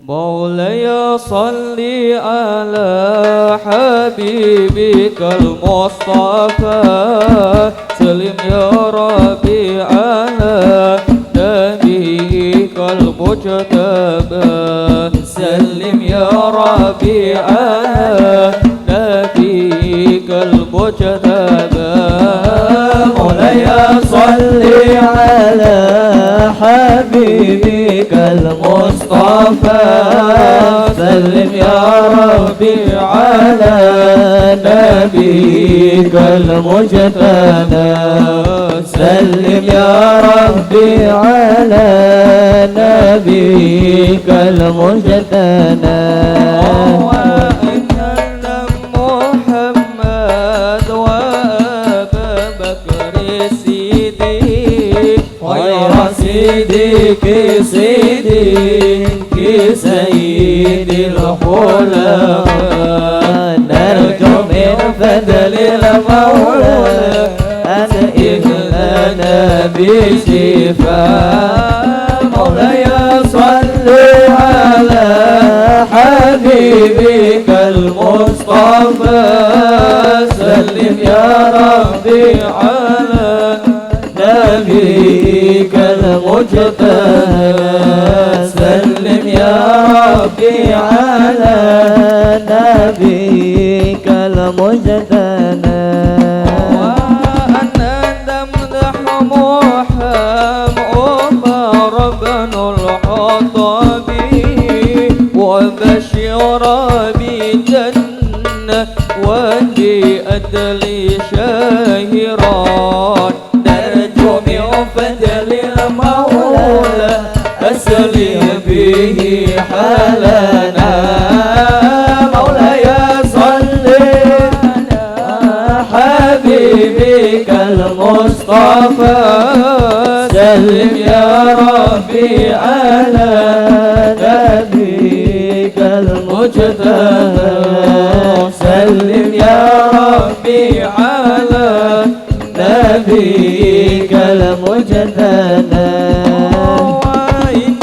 مولاي صل على حبيبك المصطفى سلم يا ربي على نبيك المجتبى سلم يا ربي على نبيك المجتبى مولاي صل على حبيبك المصطفى سلم يا ربي على نبيك المجتبى سلم يا ربي على نبيك المجتبى محمد وأبا بكر الصديق خير صديق صديق سيد الخلفاء نرجو من فضل المولى أن إهلنا بشفاء مولاي صل على حبيبك المصطفى سلم يا ربي على نبيك المجتبى سلم يا ربي على نبيك المجتبى وأنا نمدح محمد عمر بن الخطاب وبشر بجنة وبأدل شاهرات نرجو من فضل المولى أسلي به حالنا مولاي صل على حبيبك المصطفى سلم يا ربي على نبيك المجتبى سلم يا ربي على نبيك المجتبى وإن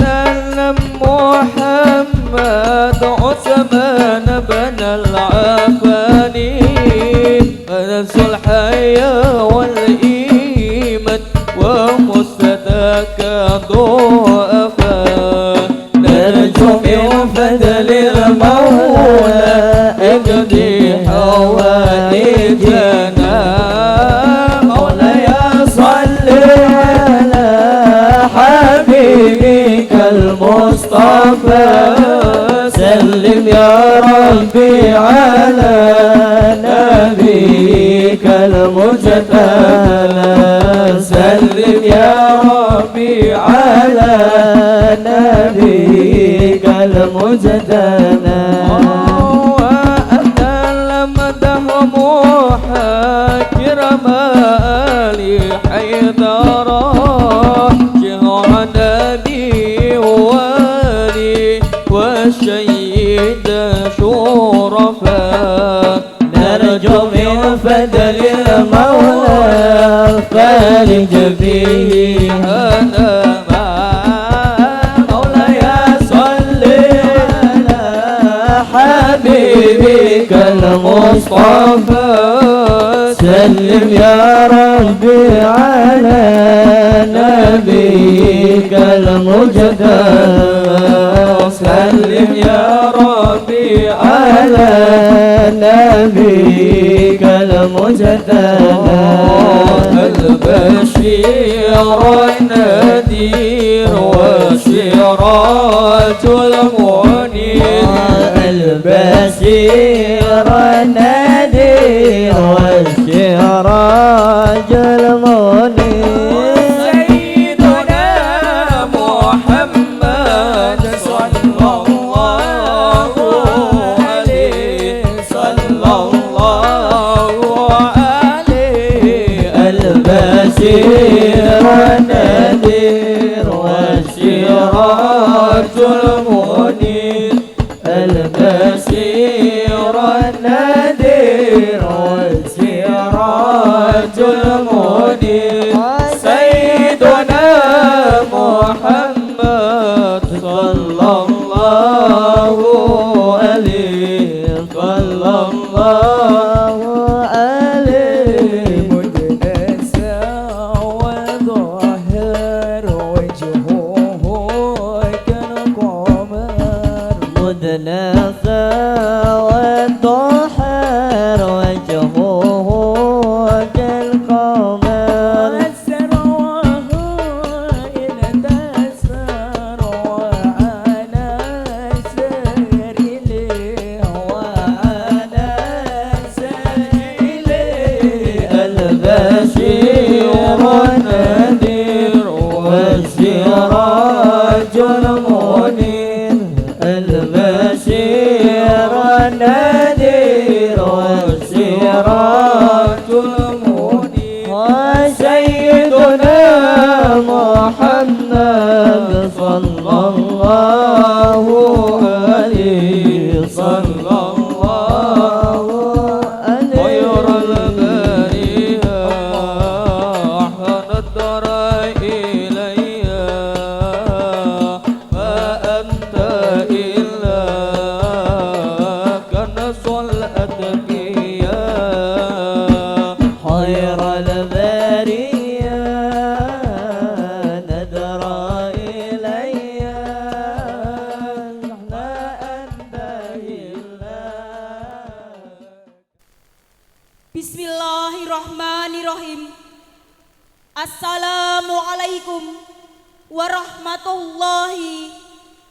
محمد عثمان بن العفاني نفس الحياة والإيمان ومستدك ضعفا نرجو من فضل المولى اقضي حوائجنا مولاي صل على حبيبك المصطفى سلم يا ربي على نبيك المجتبى سلم يا ربي على نبيك المجتبى وأنا لمدح محاكر مالي حيدرا شهر نبي والي والشيد شرفا نرجو من فضل المولى فارج به هنما مولاي صل على حبيبك المصطفى سلم يا ربي على نبيك المجتبى سلم يا ربي على نبيك المجتبى البشير النذير والسراج المنير البشير النذير والسراج المنير سيدنا محمد صلى الله عليه صلى الله عليه البشير النذير والسراج المنير البشير النذير والسراج المنير سيدنا محمد صلى الله الله عليه صلى الله عليه مدنسا وظاهر وجهه كالقمر مدنسا والضحى وجهه كالقمر أسروه إلى تسر وعلى سريله وعلى سبيله البشير النذير والسراج المنير البشير النذير والسراج المنير وسيدنا محمد صلى الله عليه صلى الله عليه خير البرية أحسن الدار إلي ما أنت إلا كنز الأتقياء خير البرية نذر إلي ما أنت إلا Bismillahirrahmanirrahim. Assalamualaikum warahmatullahi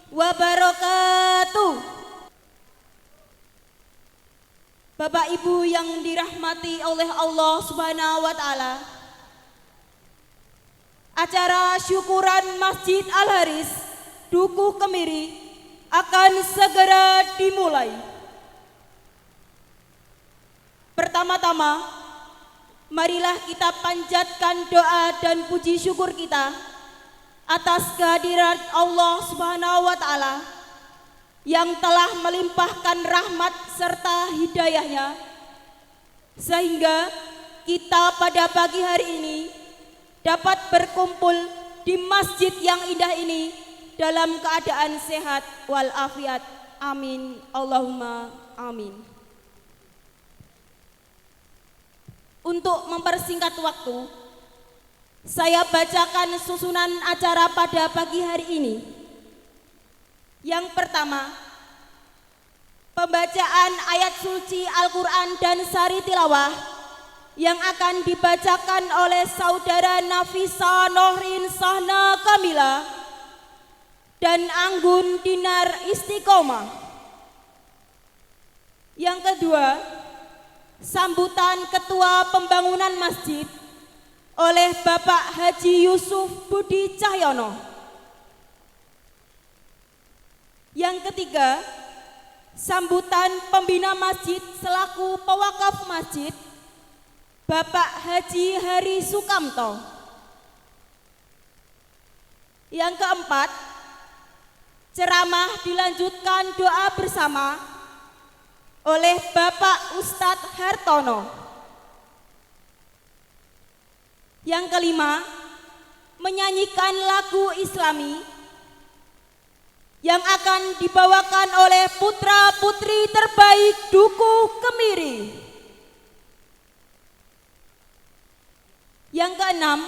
wabarakatuh. Bapak Ibu yang dirahmati oleh Allah Subhanahu wa taala. Acara syukuran Masjid Al-Haris Dukuh Kemiri akan segera dimulai. Pertama-tama, marilah kita panjatkan doa dan puji syukur kita atas kehadiran Allah Subhanahu wa taala yang telah melimpahkan rahmat serta hidayahnya sehingga kita pada pagi hari ini dapat berkumpul di masjid yang indah ini dalam keadaan sehat walafiat. Amin. Allahumma amin. Untuk mempersingkat waktu, saya bacakan susunan acara pada pagi hari ini. Yang pertama, pembacaan ayat suci Al-Quran dan sari tilawah yang akan dibacakan oleh Saudara Nafisa Nohrin Sahna Kamila dan Anggun Dinar Istiqomah. Yang kedua, sambutan Ketua Pembangunan Masjid oleh Bapak Haji Yusuf Budi Cahyono. Yang ketiga, sambutan Pembina Masjid selaku pewakaf masjid Bapak Haji Hari Sukamto. Yang keempat, ceramah dilanjutkan doa bersama oleh Bapak Ustadz Hartono. Yang kelima, menyanyikan lagu Islami yang akan dibawakan oleh putra-putri terbaik Dukuh Kemiri. Yang keenam,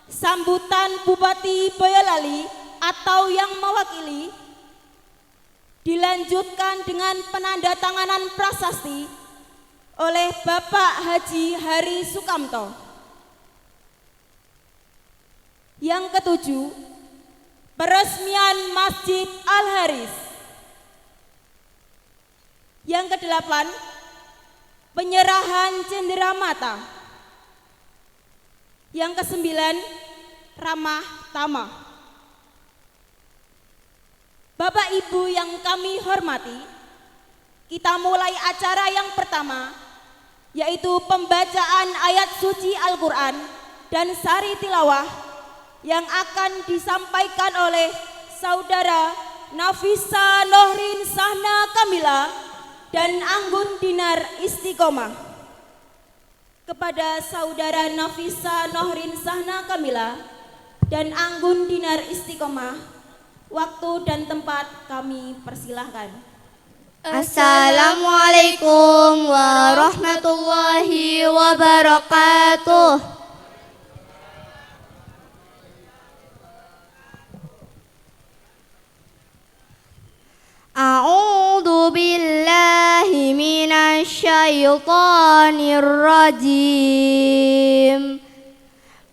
sambutan Bupati Boyolali atau yang mewakili dilanjutkan dengan penandatanganan prasasti oleh Bapak Haji Hari Sukamto. Yang ketujuh, peresmian Masjid Al-Haris. Yang kedelapan, penyerahan cenderamata. Yang kesembilan, ramah tamah. Bapak Ibu yang kami hormati, kita mulai acara yang pertama, yaitu pembacaan ayat suci Al-Quran dan sari tilawah yang akan disampaikan oleh Saudara Nafisa Nohrin Sahna Kamila dan Anggun Dinar Istiqomah. Kepada Saudara Nafisa Nohrin Sahna Kamila dan Anggun Dinar Istiqomah, Waktu dan tempat kami persilahkan. Assalamualaikum warahmatullahi wabarakatuh. A'udzu billahi minasy syaithanir rajim.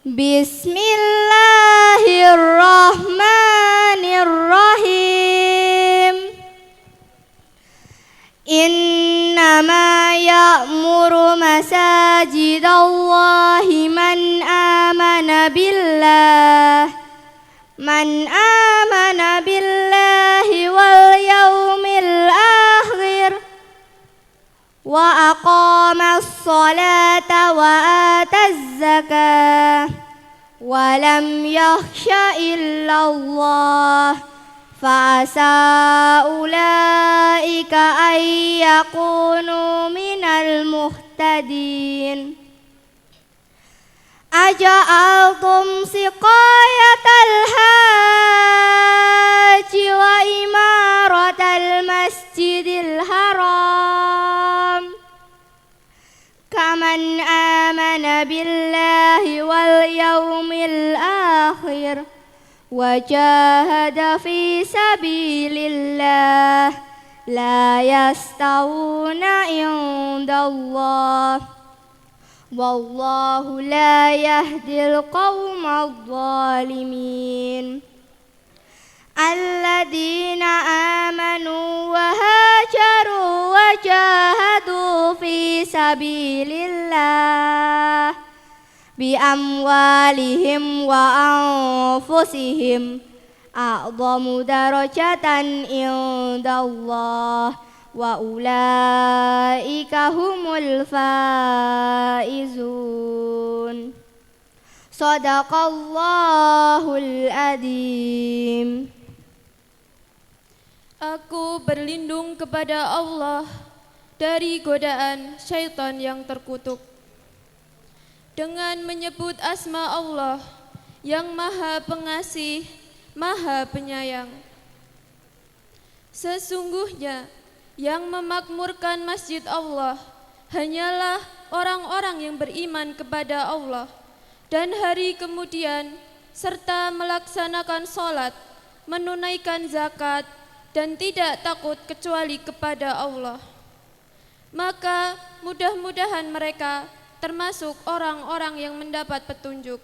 Bismillahirrahmanirrahim. Innama ya'muru masajidallahi man amana billahi wal yaumil akhir wa aqamas salata wa ataz zakah wa lam yakhsha illallah fa'asa ulaika ay yakunu minal muhtadin. Aja'altum siqayatal haji wa imaratal masjidil haram kaman amana billahi wal yaumil akhir wa jahada fi sabilillah la yastawuna indallah wallahu la yahdil qawmal zalimin. Alladzina amanu wa hajaru wa jahadu fi sabilillah bi amwalihim wa anfusihim a'zamu darajatan indallah wa ulaika humul faizun. Shadaqallahul adzim. Aku berlindung kepada Allah dari godaan syaitan yang terkutuk dengan menyebut asma Allah yang Maha Pengasih, Maha Penyayang. Sesungguhnya yang memakmurkan masjid Allah hanyalah orang-orang yang beriman kepada Allah dan hari kemudian serta melaksanakan sholat, menunaikan zakat dan tidak takut kecuali kepada Allah. Maka mudah-mudahan mereka termasuk orang-orang yang mendapat petunjuk.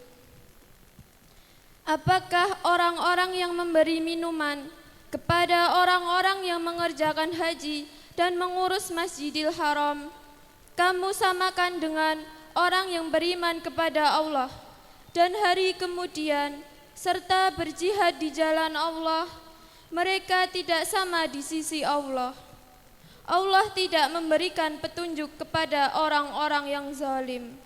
Apakah orang-orang yang memberi minuman kepada orang-orang yang mengerjakan haji dan mengurus Masjidil Haram kamu samakan dengan orang yang beriman kepada Allah dan hari kemudian serta berjihad di jalan Allah? Mereka tidak sama di sisi Allah. Allah tidak memberikan petunjuk kepada orang-orang yang zalim.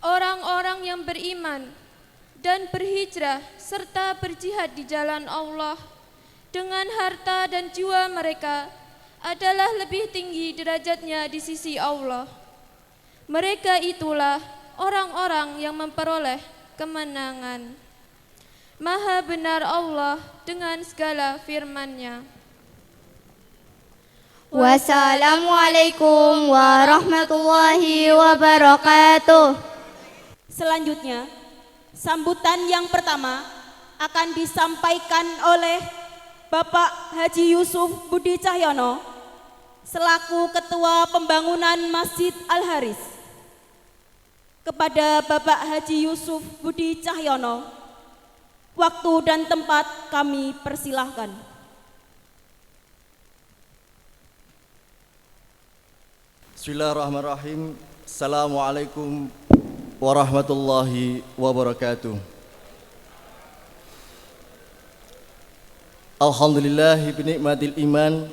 Orang-orang yang beriman dan berhijrah serta berjihad di jalan Allah dengan harta dan jiwa mereka adalah lebih tinggi derajatnya di sisi Allah. Mereka itulah orang-orang yang memperoleh kemenangan. Maha benar Allah dengan segala firman-Nya. Wassalamualaikum warahmatullahi wabarakatuh. Selanjutnya, sambutan yang pertama akan disampaikan oleh Bapak Haji Yusuf Budi Cahyono selaku Ketua Pembangunan Masjid Al-Haris. Kepada Bapak Haji Yusuf Budi Cahyono, waktu dan tempat kami persilahkan. Bismillahirrahmanirrahim. Assalamualaikum warahmatullahi wabarakatuh. Alhamdulillahi binikmatil iman,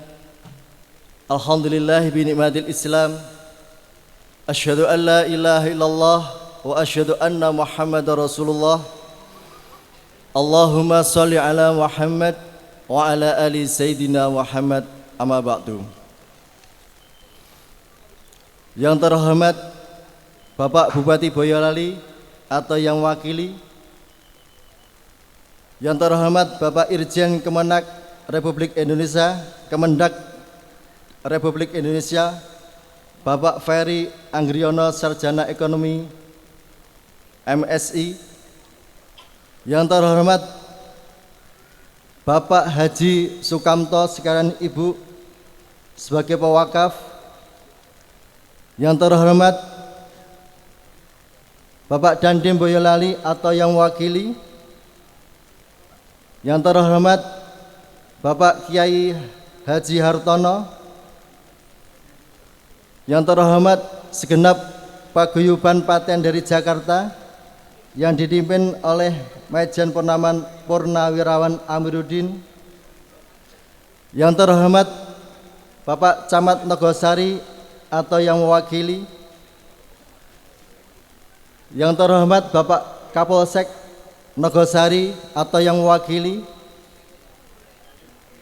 alhamdulillahi binikmatil islam, asyhadu an la ilaha illallah wa asyhadu anna muhammadar rasulullah. Allahumma salli ala Muhammad wa ala ali sayyidina Muhammad, amma ba'du. Yang terhormat Bapak Bupati Boyolali atau yang wakili, Yang terhormat Bapak Irjen Kemendak Republik Indonesia, Bapak Ferry Anggriono, Sarjana Ekonomi MSI. Yang terhormat Bapak Haji Sukamto sekalian Ibu sebagai pewakaf. Yang terhormat Bapak Dandim Boyolali atau yang mewakili. Yang terhormat Bapak Kiai Haji Hartono. Yang terhormat segenap paguyuban Paten dari Jakarta yang dipimpin oleh Majen Purnawirawan Amiruddin. Yang terhormat Bapak Camat Nogosari atau yang mewakili. Yang terhormat Bapak Kapolsek Nogosari atau yang mewakili.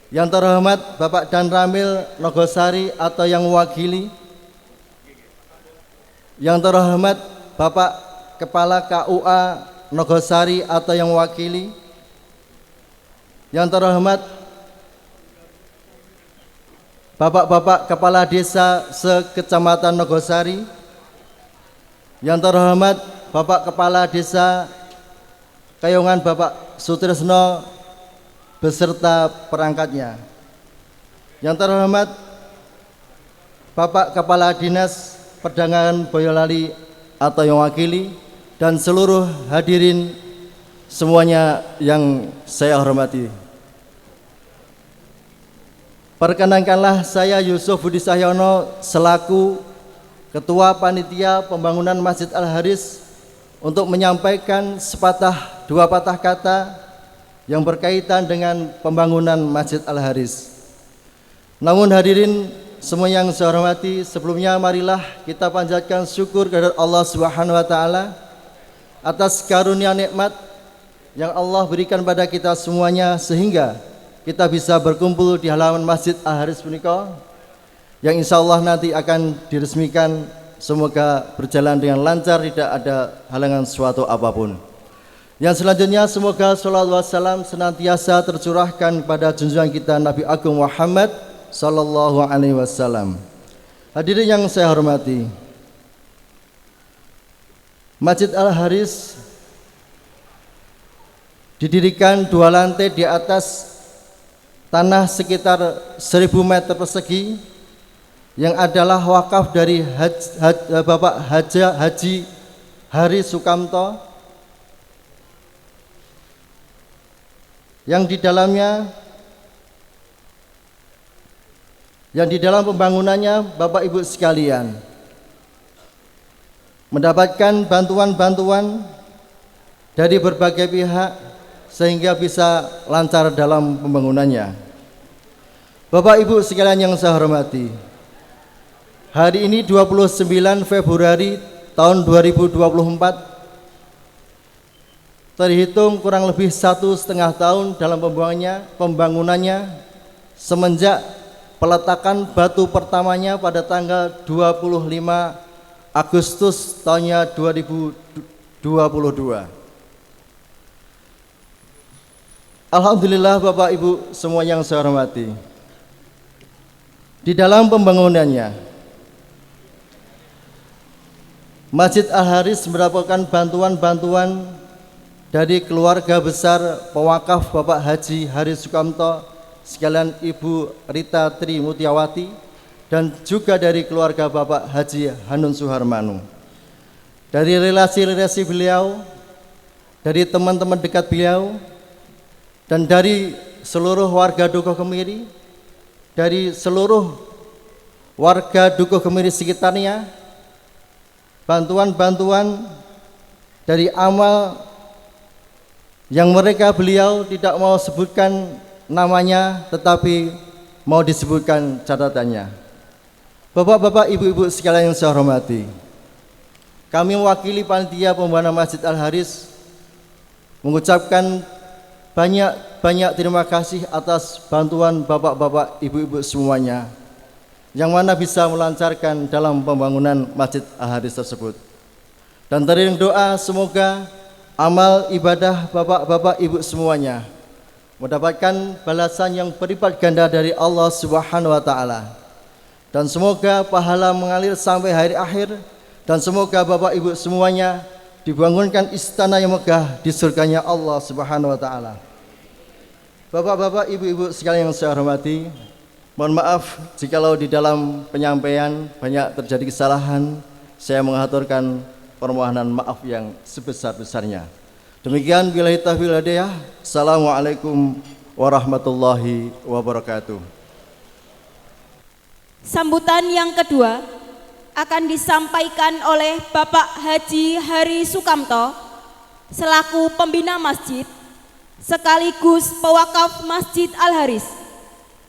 Yang terhormat Bapak Danramil Nogosari atau yang mewakili. Yang terhormat Bapak Kepala KUA Nogosari atau yang mewakili. Yang terhormat Bapak-bapak Kepala Desa se-Kecamatan Nogosari. Yang terhormat Bapak Kepala Desa Kayongan Bapak Sutrisno beserta perangkatnya. Yang terhormat Bapak Kepala Dinas Perdagangan Boyolali atau yang wakili, dan seluruh hadirin semuanya yang saya hormati. Perkenankanlah saya Yusuf Budi Cahyono selaku Ketua Panitia Pembangunan Masjid Al-Haris untuk menyampaikan sepatah dua patah kata yang berkaitan dengan pembangunan Masjid Al-Haris. Namun hadirin semua yang saya hormati, sebelumnya marilah kita panjatkan syukur kepada Allah Subhanahu wa taala atas karunia nikmat yang Allah berikan pada kita semuanya sehingga kita bisa berkumpul di halaman Masjid Al-Haris punika yang insyaallah nanti akan diresmikan. Semoga berjalan dengan lancar, tidak ada halangan suatu apapun. Yang selanjutnya semoga sholawat wassalam senantiasa tercurahkan pada junjungan kita Nabi Agung Muhammad sallallahu alaihi wasallam. Hadirin yang saya hormati, Masjid Al-Haris didirikan dua lantai di atas tanah sekitar 1000 meter persegi yang adalah wakaf dari Bapak Haji Hari Sukamto, yang di dalam pembangunannya Bapak Ibu sekalian mendapatkan bantuan-bantuan dari berbagai pihak sehingga bisa lancar dalam pembangunannya. Bapak Ibu sekalian yang saya hormati, hari ini 29 Februari tahun 2024, terhitung kurang lebih 1,5 tahun dalam pembangunannya semenjak peletakan batu pertamanya pada tanggal 25 Agustus tahunnya 2022. Alhamdulillah Bapak Ibu semua yang saya hormati, di dalam pembangunannya Masjid Al-Haris mendapatkan bantuan-bantuan dari keluarga besar pewakaf Bapak Haji Hari Sukamto sekalian Ibu Rita Tri Mutiawati, dan juga dari keluarga Bapak Haji Hanun Suharmanu. Dari relasi-relasi beliau, dari teman-teman dekat beliau, dan dari seluruh warga Dukuh Kemiri, dari seluruh warga Dukuh Kemiri sekitarnya, bantuan-bantuan dari amal yang beliau tidak mau sebutkan namanya, tetapi mau disebutkan catatannya. Bapak-bapak, ibu-ibu sekalian yang saya hormati, kami mewakili panitia pembangunan Masjid Al-Haris mengucapkan banyak terima kasih atas bantuan bapak-bapak, ibu-ibu semuanya yang mana bisa melancarkan dalam pembangunan Masjid Al-Haris tersebut. Dan teriring doa semoga amal ibadah bapak-bapak ibu semuanya mendapatkan balasan yang berlipat ganda dari Allah Subhanahu wa taala. Dan semoga pahala mengalir sampai hari akhir, dan semoga bapak ibu semuanya dibangunkan istana yang megah di surganya Allah Subhanahu wa taala. Bapak-bapak, ibu-ibu sekalian yang saya hormati, mohon maaf jikalau di dalam penyampaian banyak terjadi kesalahan. Saya mengaturkan permohonan maaf yang sebesar-besarnya. Demikian billahi taufiq wal hidayah. Assalamualaikum warahmatullahi wabarakatuh. Sambutan yang kedua akan disampaikan oleh Bapak Haji Hari Sukamto selaku pembina masjid sekaligus pewakaf Masjid Al-Haris.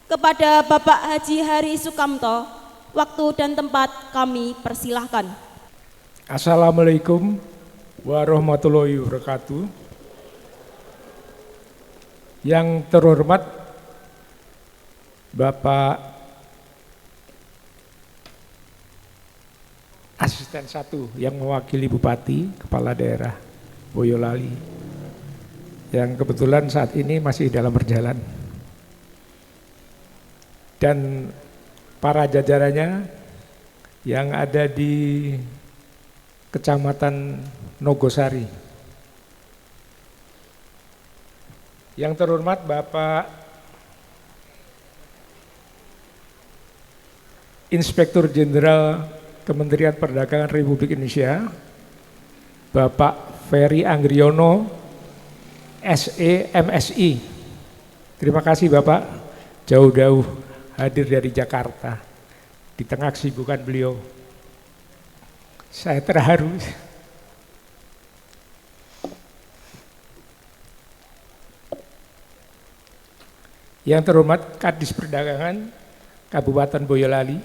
Kepada Bapak Haji Hari Sukamto, waktu dan tempat kami persilahkan. Assalamualaikum warahmatullahi wabarakatuh. Yang terhormat Bapak Asisten 1 yang mewakili Bupati Kepala Daerah Boyolali, yang kebetulan saat ini masih dalam berjalan, dan para jajarannya yang ada di Kecamatan Nogosari. Yang terhormat Bapak Inspektur Jenderal Kementerian Perdagangan Republik Indonesia, Bapak Ferry Anggriono, SE MSI. Terima kasih Bapak, jauh-jauh hadir dari Jakarta di tengah kesibukan beliau. Saya terharu. Yang terhormat Kadis Perdagangan Kabupaten Boyolali.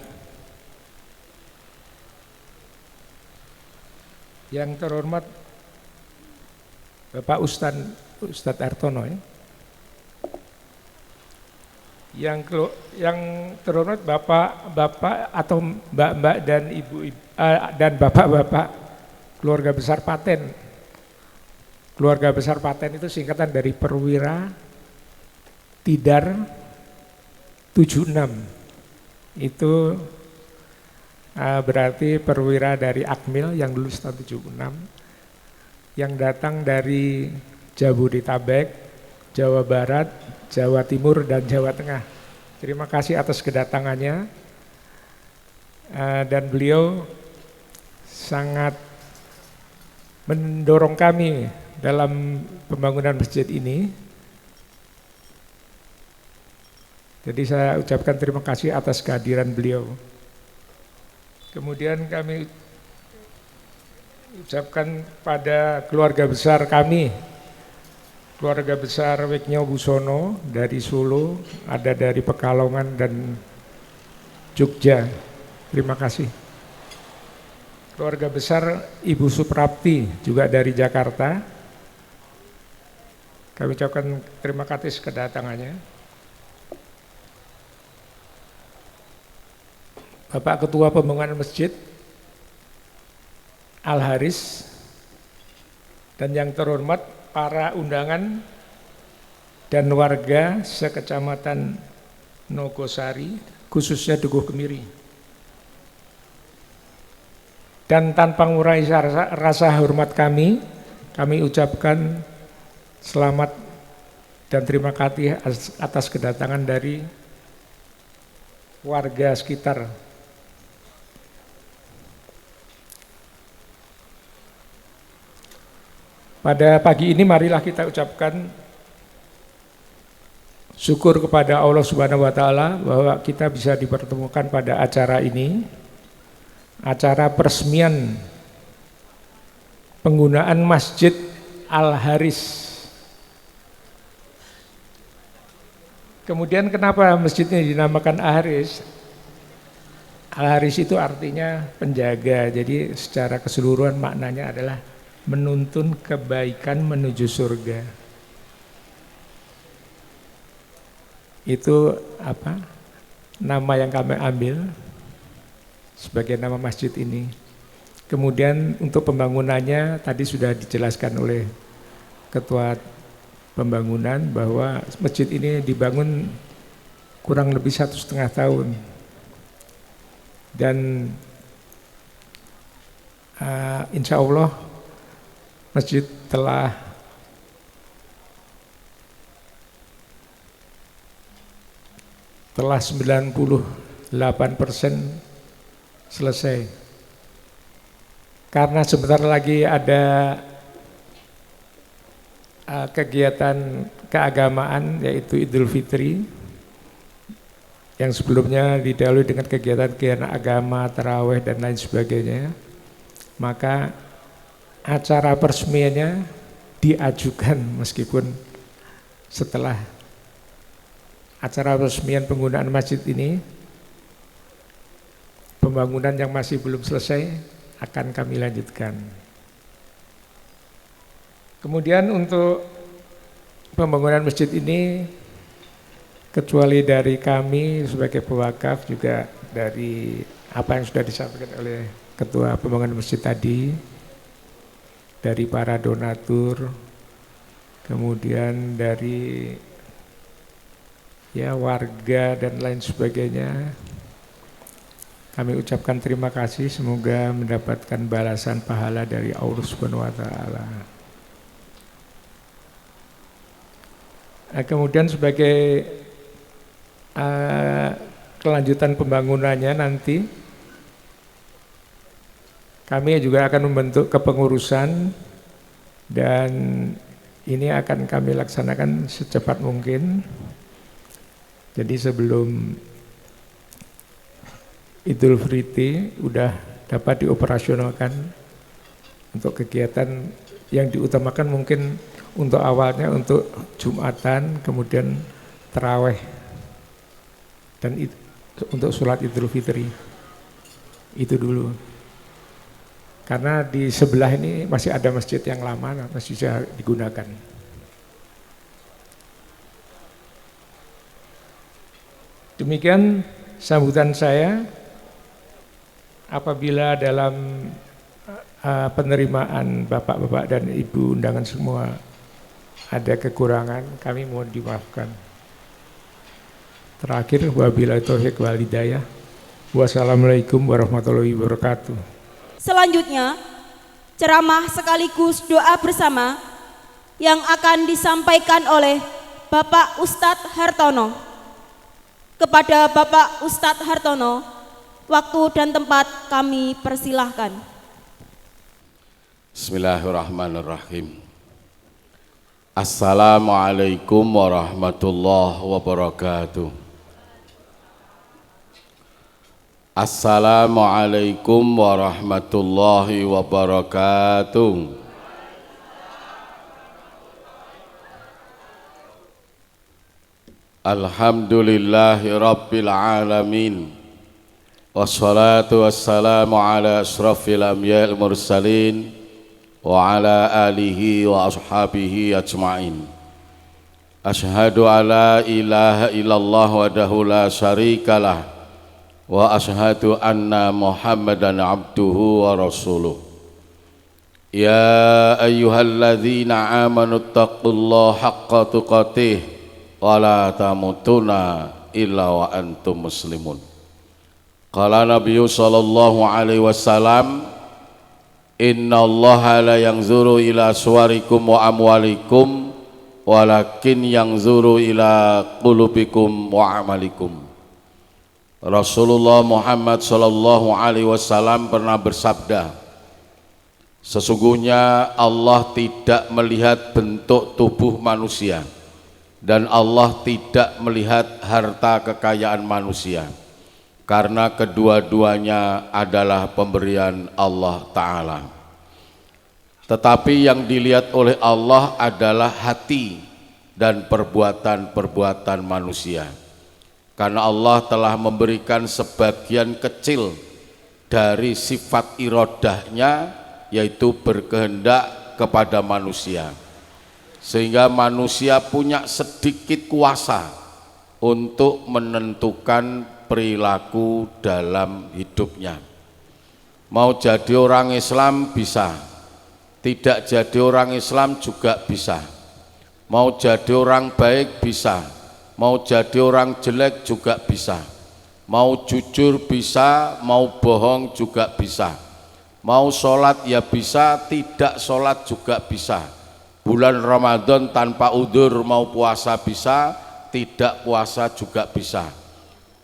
Yang terhormat Bapak Ustadz Artono, ya. Yang terhormat Bapak atau Mbak dan Ibu dan Bapak keluarga besar Paten. Keluarga besar Paten itu singkatan dari Perwira Tidar 76. Itu berarti perwira dari Akmil yang lulus tahun 76, yang datang dari Jabodetabek, Jawa Barat, Jawa Timur, dan Jawa Tengah. Terima kasih atas kedatangannya, dan beliau sangat mendorong kami dalam pembangunan masjid ini. Jadi saya ucapkan terima kasih atas kehadiran beliau. Kemudian kami ucapkan pada keluarga besar kami, keluarga besar Weknyo Busono dari Solo, ada dari Pekalongan dan Jogja. Terima kasih. Keluarga besar Ibu Suprapti juga dari Jakarta. Kami ucapkan terima kasih kedatangannya. Bapak Ketua Pembangunan Masjid Al-Haris, dan yang terhormat para undangan dan warga sekecamatan Nogosari, khususnya Dukuh Kemiri. Dan tanpa mengurangi rasa hormat kami ucapkan selamat dan terima kasih atas kedatangan dari warga sekitar. Pada pagi ini marilah kita ucapkan syukur kepada Allah Subhanahu wa taala bahwa kita bisa dipertemukan pada acara ini, acara peresmian penggunaan Masjid Al-Haris. Kemudian kenapa masjid ini dinamakan Al-Haris? Al-Haris itu artinya penjaga, jadi secara keseluruhan maknanya adalah menuntun kebaikan menuju surga. Itu nama yang kami ambil sebagai nama masjid ini. Kemudian untuk pembangunannya tadi sudah dijelaskan oleh Ketua Pembangunan bahwa masjid ini dibangun kurang lebih 1,5 tahun dan insya Allah masjid telah telah 98% selesai. Karena sebentar lagi ada kegiatan keagamaan yaitu Idul Fitri yang sebelumnya didahului dengan kegiatan-kegiatan agama, taraweh dan lain sebagainya. Maka acara peresmiannya diajukan meskipun setelah acara peresmian penggunaan masjid ini, pembangunan yang masih belum selesai akan kami lanjutkan. Kemudian untuk pembangunan masjid ini, kecuali dari kami sebagai pewakaf, juga dari apa yang sudah disampaikan oleh Ketua Pembangunan Masjid tadi, dari para donatur, kemudian dari warga dan lain sebagainya. Kami ucapkan terima kasih, semoga mendapatkan balasan pahala dari Allah Subhanahu wa taala. Kemudian sebagai kelanjutan pembangunannya nanti kami juga akan membentuk kepengurusan dan ini akan kami laksanakan secepat mungkin. Jadi sebelum Idul Fitri udah dapat dioperasionalkan untuk kegiatan yang diutamakan mungkin untuk awalnya untuk Jumatan, kemudian taraweh dan untuk sholat Idul Fitri itu dulu. Karena di sebelah ini masih ada masjid yang lama, masih bisa digunakan. Demikian sambutan saya. Apabila dalam penerimaan Bapak-bapak dan Ibu undangan semua ada kekurangan, kami mohon dimaafkan. Terakhir, wabillahi taufiq wal hidayah. Wassalamualaikum warahmatullahi wabarakatuh. Selanjutnya, ceramah sekaligus doa bersama yang akan disampaikan oleh Bapak Ustadz Hartono. Kepada Bapak Ustadz Hartono, waktu dan tempat kami persilahkan. Bismillahirrahmanirrahim. Assalamualaikum warahmatullahi wabarakatuh. Assalamualaikum warahmatullahi wabarakatuh. Alhamdulillahi rabbil alamin. Wassalatu wassalamu ala asrafil anbiya'il mursalin wa ala alihi wa ashabihi ajma'in. Ashhadu alla ilaha illallah wahdahu la syarikalah wa ashhadu anna Muhammadan abduhu wa rasuluh. Ya ayyuhalladzina amanu taqullaha haqqa tuqatih wa la tamutunna illa wa antum muslimun. Qala Nabiyyu sallallahu alaihi wasallam, inna allaha la yanzuru ila suwarikum wa amwalikum walakin yanzuru ila qulubikum wa amalikum. Rasulullah Muhammad sallallahu alaihi wasallam pernah bersabda, sesungguhnya Allah tidak melihat bentuk tubuh manusia dan Allah tidak melihat harta kekayaan manusia, karena kedua-duanya adalah pemberian Allah Ta'ala. Tetapi yang dilihat oleh Allah adalah hati dan perbuatan-perbuatan manusia, karena Allah telah memberikan sebagian kecil dari sifat irodahnya, yaitu berkehendak kepada manusia, sehingga manusia punya sedikit kuasa untuk menentukan perilaku dalam hidupnya. Mau jadi orang Islam bisa, Tidak jadi orang Islam juga bisa. Mau jadi orang baik bisa. Mau jadi orang jelek juga bisa. Mau jujur bisa, mau bohong juga bisa. Mau sholat ya bisa, tidak sholat juga bisa. Bulan Ramadan tanpa udzur mau puasa bisa, tidak puasa juga bisa.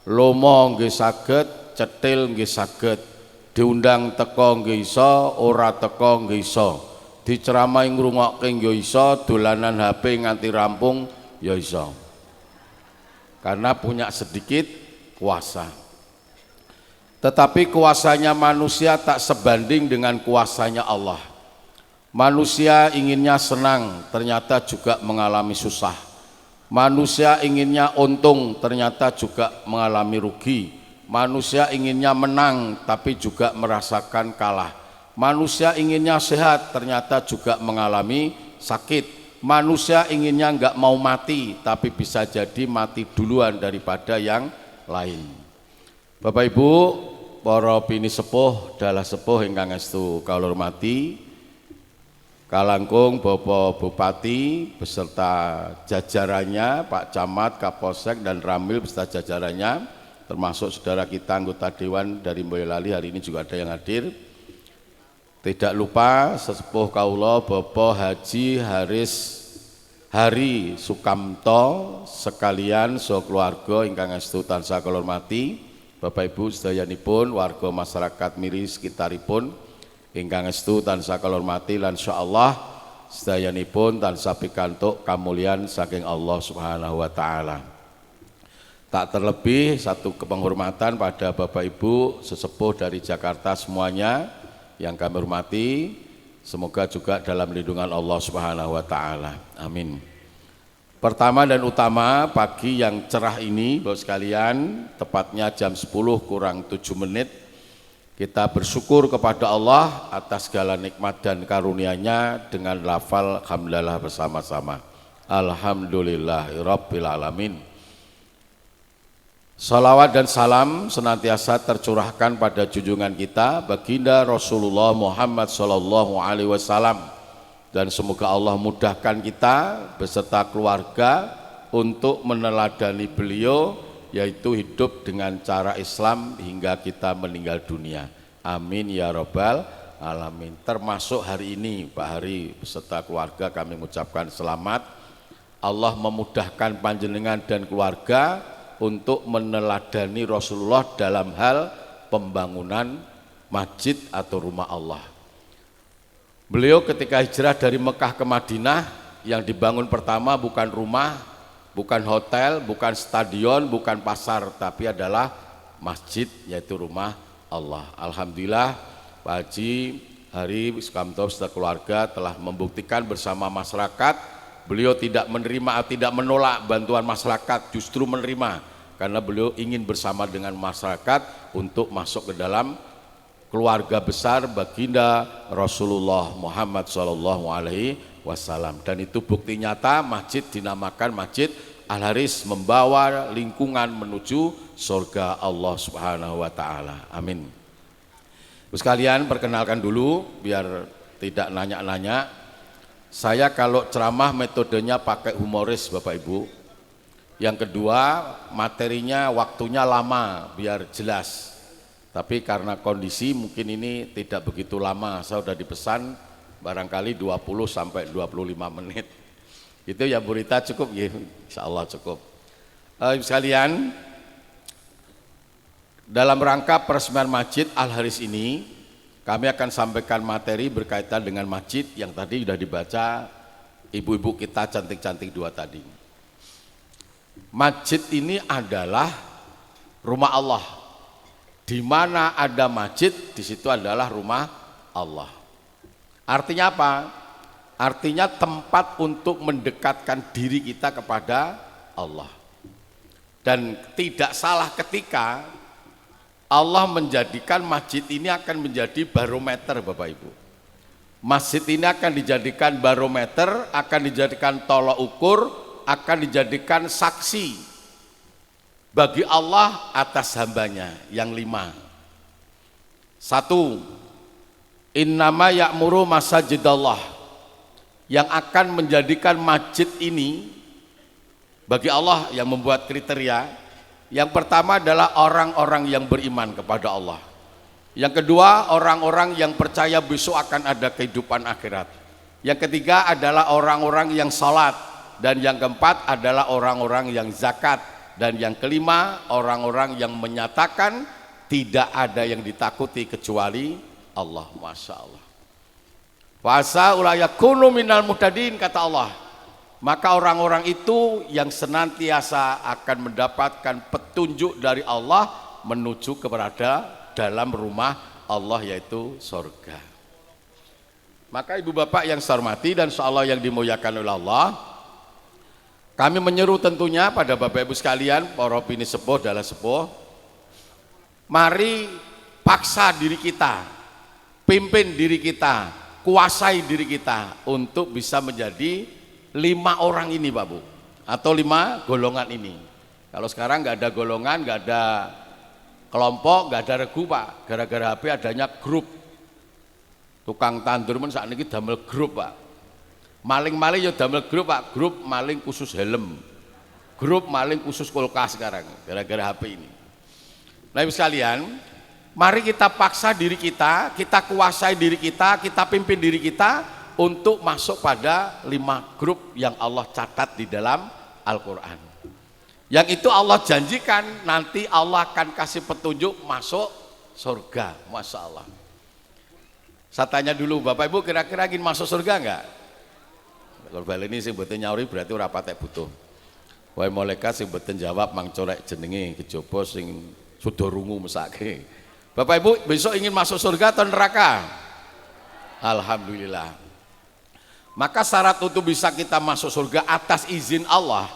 Lomo nggih saged, cetil nggih saged. Diundang teko nggih iso, ora teko nggih iso. Diceramahi ngrungokke nggih iso, dolanan HP nganti rampung ya iso. Karena punya sedikit kuasa. Tetapi kuasanya manusia tak sebanding dengan kuasanya Allah. Manusia inginnya senang, ternyata juga mengalami susah. Manusia inginnya untung, ternyata juga mengalami rugi. Manusia inginnya menang, tapi juga merasakan kalah. Manusia inginnya sehat, ternyata juga mengalami sakit. Manusia inginnya enggak mau mati, tapi bisa jadi mati duluan daripada yang lain. Bapak Ibu, para bini sepuh, dalah sepuh ingkang estu kawula hormati, kalangkung Bapak Bupati beserta jajarannya, Pak Camat, Kapolsek dan Ramil beserta jajarannya, termasuk saudara kita anggota Dewan dari Boyolali hari ini juga ada yang hadir. Tidak lupa sesepuh kawula Bapak Haji Haris Hari Sukamto sekalian keluarga ingkang estu tansah kula hormati, Bapak Ibu sedayanipun warga masyarakat miri sekitaripun ingkang estu tansah kula hormati lan insyaallah sedayanipun tansah pikantuk kamulyan saking Allah Subhanahu wa taala. Tak terlebih satu kepenghormatan pada Bapak Ibu sesepuh dari Jakarta semuanya yang kami hormati, semoga juga dalam lindungan Allah Subhanahu wa taala. Amin. Pertama dan utama, pagi yang cerah ini Bapak sekalian, tepatnya jam 10 kurang 7 menit, kita bersyukur kepada Allah atas segala nikmat dan karunia-Nya dengan lafal hamdalah bersama-sama. Alhamdulillahirabbil alamin. Salawat dan salam senantiasa tercurahkan pada junjungan kita baginda Rasulullah Muhammad sallallahu alaihi wasallam, dan semoga Allah mudahkan kita beserta keluarga untuk meneladani beliau, yaitu hidup dengan cara Islam hingga kita meninggal dunia. Amin ya rabbal alamin. Termasuk hari ini Pak Hari beserta keluarga kami mengucapkan selamat. Allah memudahkan panjenengan dan keluarga untuk meneladani Rasulullah dalam hal pembangunan masjid atau rumah Allah. Beliau ketika hijrah dari Mekah ke Madinah, yang dibangun pertama bukan rumah, bukan hotel, bukan stadion, bukan pasar, tapi adalah masjid, yaitu rumah Allah. Alhamdulillah Pak Haji Hari Sukamto beserta keluarga telah membuktikan bersama masyarakat. Beliau tidak menerima, tidak menolak bantuan masyarakat, justru menerima, karena beliau ingin bersama dengan masyarakat untuk masuk ke dalam keluarga besar baginda Rasulullah Muhammad SAW. Dan itu bukti nyata masjid dinamakan Masjid Al-Haris, membawa lingkungan menuju surga Allah Subhanahu wa taala. Amin. Sekalian perkenalkan dulu biar tidak nanya-nanya. Saya kalau ceramah metodenya pakai humoris Bapak Ibu. Yang kedua, materinya waktunya lama biar jelas. Tapi karena kondisi mungkin ini tidak begitu lama. Saya sudah dipesan barangkali 20 sampai 25 menit. Itu ya Bu Rita cukup ya, insya Allah cukup. Sekalian, dalam rangka peresmian Masjid Al-Haris ini, kami akan sampaikan materi berkaitan dengan masjid yang tadi sudah dibaca ibu-ibu kita cantik-cantik dua tadi. Masjid ini adalah rumah Allah. Di mana ada masjid, di situ adalah rumah Allah. Artinya apa? Artinya tempat untuk mendekatkan diri kita kepada Allah. Dan tidak salah ketika Allah menjadikan masjid ini akan menjadi barometer Bapak Ibu. Masjid ini akan dijadikan barometer, akan dijadikan tolok ukur, akan dijadikan saksi bagi Allah atas hambanya yang 5. 1. Innama ya'muru masajidallah, yang akan menjadikan masjid ini bagi Allah yang membuat kriteria. Yang pertama adalah orang-orang yang beriman kepada Allah. Yang kedua, orang-orang yang percaya besok akan ada kehidupan akhirat. Yang ketiga adalah orang-orang yang salat. Dan yang keempat adalah orang-orang yang zakat. Dan yang kelima, orang-orang yang menyatakan tidak ada yang ditakuti kecuali Allah. Masya Allah. Fasa ulayakunu minal muhtadin, kata Allah. Maka orang-orang itu yang senantiasa akan mendapatkan petunjuk dari Allah menuju kepada dalam rumah Allah, yaitu surga. Maka ibu bapak yang saya hormati dan insyaallah yang dimuliakan oleh Allah, kami menyeru tentunya pada bapak ibu sekalian, para bini sepuh, dala sepuh, mari paksa diri kita, pimpin diri kita, kuasai diri kita untuk bisa menjadi 5 orang ini Pak Bu, atau 5 golongan ini. Kalau sekarang nggak ada golongan, nggak ada kelompok, nggak ada regu Pak, gara-gara HP adanya grup. Tukang tandur men saat ini damel grup Pak, maling-maling ya damel grup Pak, grup maling khusus helm, grup maling khusus kulkas sekarang, gara-gara HP ini. Nah ibu sekalian, mari kita paksa diri kita, kita kuasai diri kita pimpin diri kita untuk masuk pada 5 grup yang Allah catat di dalam Al-Quran. Yang itu Allah janjikan nanti Allah akan kasih petunjuk masuk surga. Masya Allah. Saya tanya dulu, Bapak Ibu kira-kira ingin masuk surga enggak? Kalau balik ini sing boten nyauri berarti ora patek butuh. Wae malaikat sing boten jawab mang corek jenenge kejaba sing sudah rungu mesake. Bapak Ibu besok ingin masuk surga atau neraka? Alhamdulillah. Maka syarat untuk bisa kita masuk surga atas izin Allah,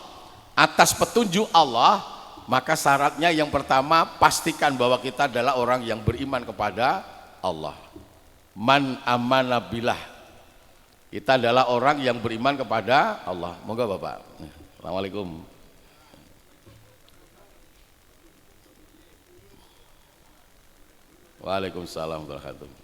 atas petunjuk Allah, maka syaratnya yang pertama pastikan bahwa kita adalah orang yang beriman kepada Allah. Man amana billah, kita adalah orang yang beriman kepada Allah. Moga Bapak. Assalamualaikum. Waalaikumsalam warahmatullahi wabarakatuh.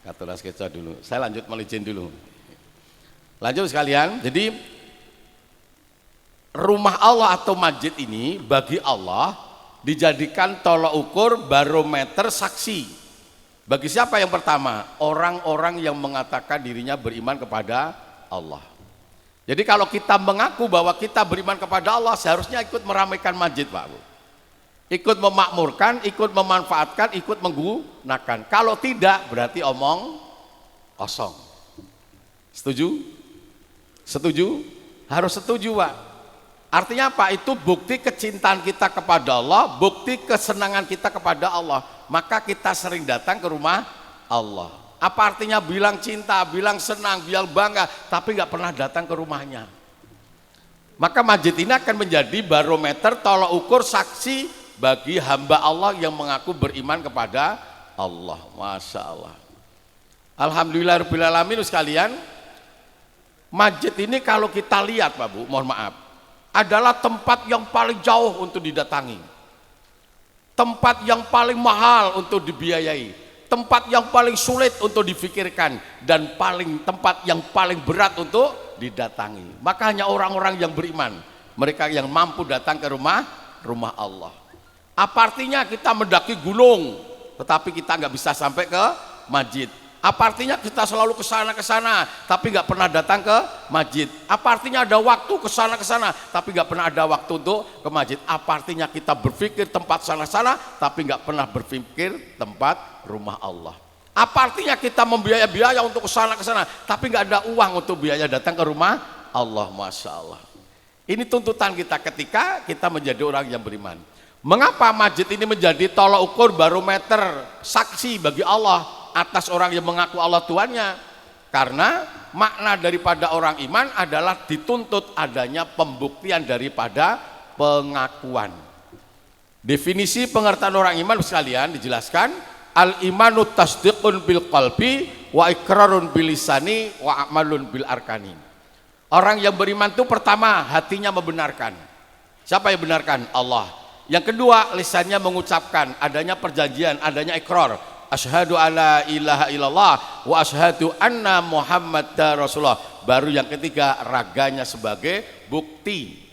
Katuras keca dulu. Saya lanjut melicin dulu. Lanjut sekalian. Jadi rumah Allah atau masjid ini bagi Allah dijadikan tolak ukur, barometer, saksi. Bagi siapa yang pertama? Orang-orang yang mengatakan dirinya beriman kepada Allah. Jadi kalau kita mengaku bahwa kita beriman kepada Allah, seharusnya ikut meramaikan masjid Pak Bu. Ikut memakmurkan, ikut memanfaatkan, ikut menggunakan. Kalau tidak berarti omong kosong. Setuju? Setuju? Harus setuju Pak. Artinya apa? Itu bukti kecintaan kita kepada Allah, bukti kesenangan kita kepada Allah. Maka kita sering datang ke rumah Allah. Apa artinya bilang cinta, bilang senang, bilang bangga, tapi nggak pernah datang ke rumahnya? Maka masjid ini akan menjadi barometer, tolak ukur, saksi bagi hamba Allah yang mengaku beriman kepada Allah. Masya Allah. Alhamdulillah rabbil alamin sekalian. Masjid ini kalau kita lihat Pak Bu, mohon maaf, adalah tempat yang paling jauh untuk didatangi, tempat yang paling mahal untuk dibiayai, tempat yang paling sulit untuk difikirkan, dan tempat yang paling berat untuk didatangi. Maka hanya orang-orang yang beriman, mereka yang mampu datang ke rumah Allah. Apa artinya kita mendaki gunung tetapi kita nggak bisa sampai ke masjid? Apa artinya kita selalu ke sana tapi nggak pernah datang ke masjid? Apa artinya ada waktu ke sana tapi nggak pernah ada waktu untuk ke masjid? Apa artinya kita berpikir tempat sana tapi nggak pernah berpikir tempat rumah Allah? Apa artinya kita membiayai biaya untuk ke sana tapi nggak ada uang untuk biaya datang ke rumah Allah? Masya Allah. Ini tuntutan kita ketika kita menjadi orang yang beriman. Mengapa masjid ini menjadi tolak ukur, barometer, saksi bagi Allah atas orang yang mengaku Allah Tuhannya? Karena makna daripada orang iman adalah dituntut adanya pembuktian daripada pengakuan. Definisi pengertian orang iman sekalian dijelaskan, al-imanu tasdiqun bil qalbi wa iqrarun bil lisani wa amalun bil arkani. Orang yang beriman itu pertama hatinya membenarkan. Siapa yang benarkan? Allah. Yang kedua lisannya mengucapkan, adanya perjanjian, adanya ikrar. Asyhadu alla ilaha illallah wa asyhadu anna Muhammadar Rasulullah. Baru yang ketiga raganya sebagai bukti.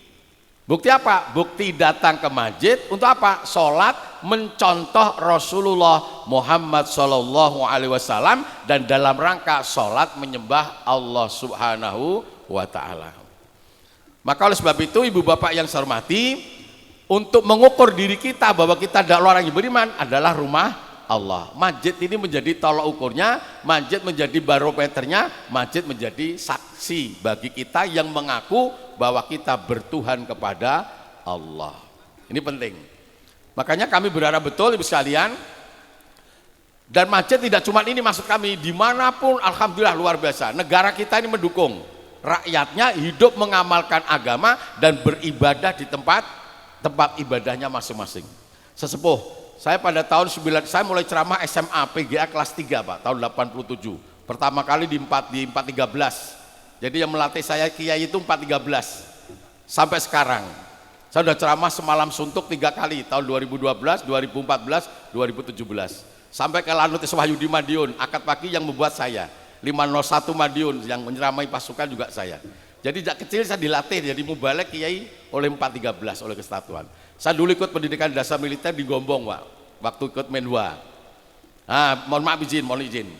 Bukti apa? Bukti datang ke masjid untuk apa? Sholat mencontoh Rasulullah Muhammad Sallallahu Alaihi Wasallam dan dalam rangka sholat menyembah Allah Subhanahu wa Ta'ala. Maka oleh sebab itu ibu bapak yang saya hormati, untuk mengukur diri kita bahwa kita adalah orang yang beriman adalah rumah Allah. Masjid ini menjadi tolok ukurnya, masjid menjadi barometernya, masjid menjadi saksi bagi kita yang mengaku bahwa kita bertuhan kepada Allah. Ini penting. Makanya kami berharap betul ibu sekalian, dan masjid tidak cuma ini maksud kami, dimanapun alhamdulillah luar biasa. Negara kita ini mendukung rakyatnya hidup mengamalkan agama dan beribadah di tempat ibadahnya masing-masing. Sesepuh, saya pada tahun 9, saya mulai ceramah SMA PGA kelas 3 Pak, tahun 87. Pertama kali di 413. Jadi yang melatih saya kiai itu 413. Sampai sekarang. Saya sudah ceramah semalam suntuk 3 kali, tahun 2012, 2014, 2017. Sampai ke Lanutis Wahyudi Madiun, akad pagi yang membuat saya. 501 Madiun yang menyeramai pasukan juga saya. Jadi sejak kecil saya dilatih jadi mubalek kiai oleh 413 oleh kesatuan. Saya dulu ikut pendidikan dasar militer di Gombong Pak, waktu ikut Menwa. Mohon maaf mohon izin.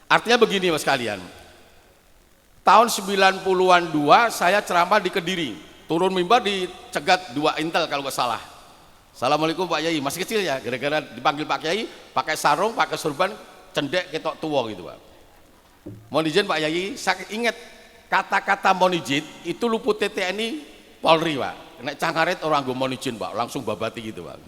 Artinya begini Mas sekalian. Tahun 90-an 2 saya ceramah di Kediri, turun mimbar di Cegat 2 Intel kalau nggak salah. Assalamualaikum Pak Yai, masih kecil ya, gara-gara dipanggil Pak Yai, pakai sarung, pakai surban, cendek ketok tua gitu Pak. Mohon izin Pak Yai, saya ingat kata-kata mohon izin itu luput TNI Polri Pak. Nek cangaret orang gue mohon izin Pak, langsung babati gitu Pak.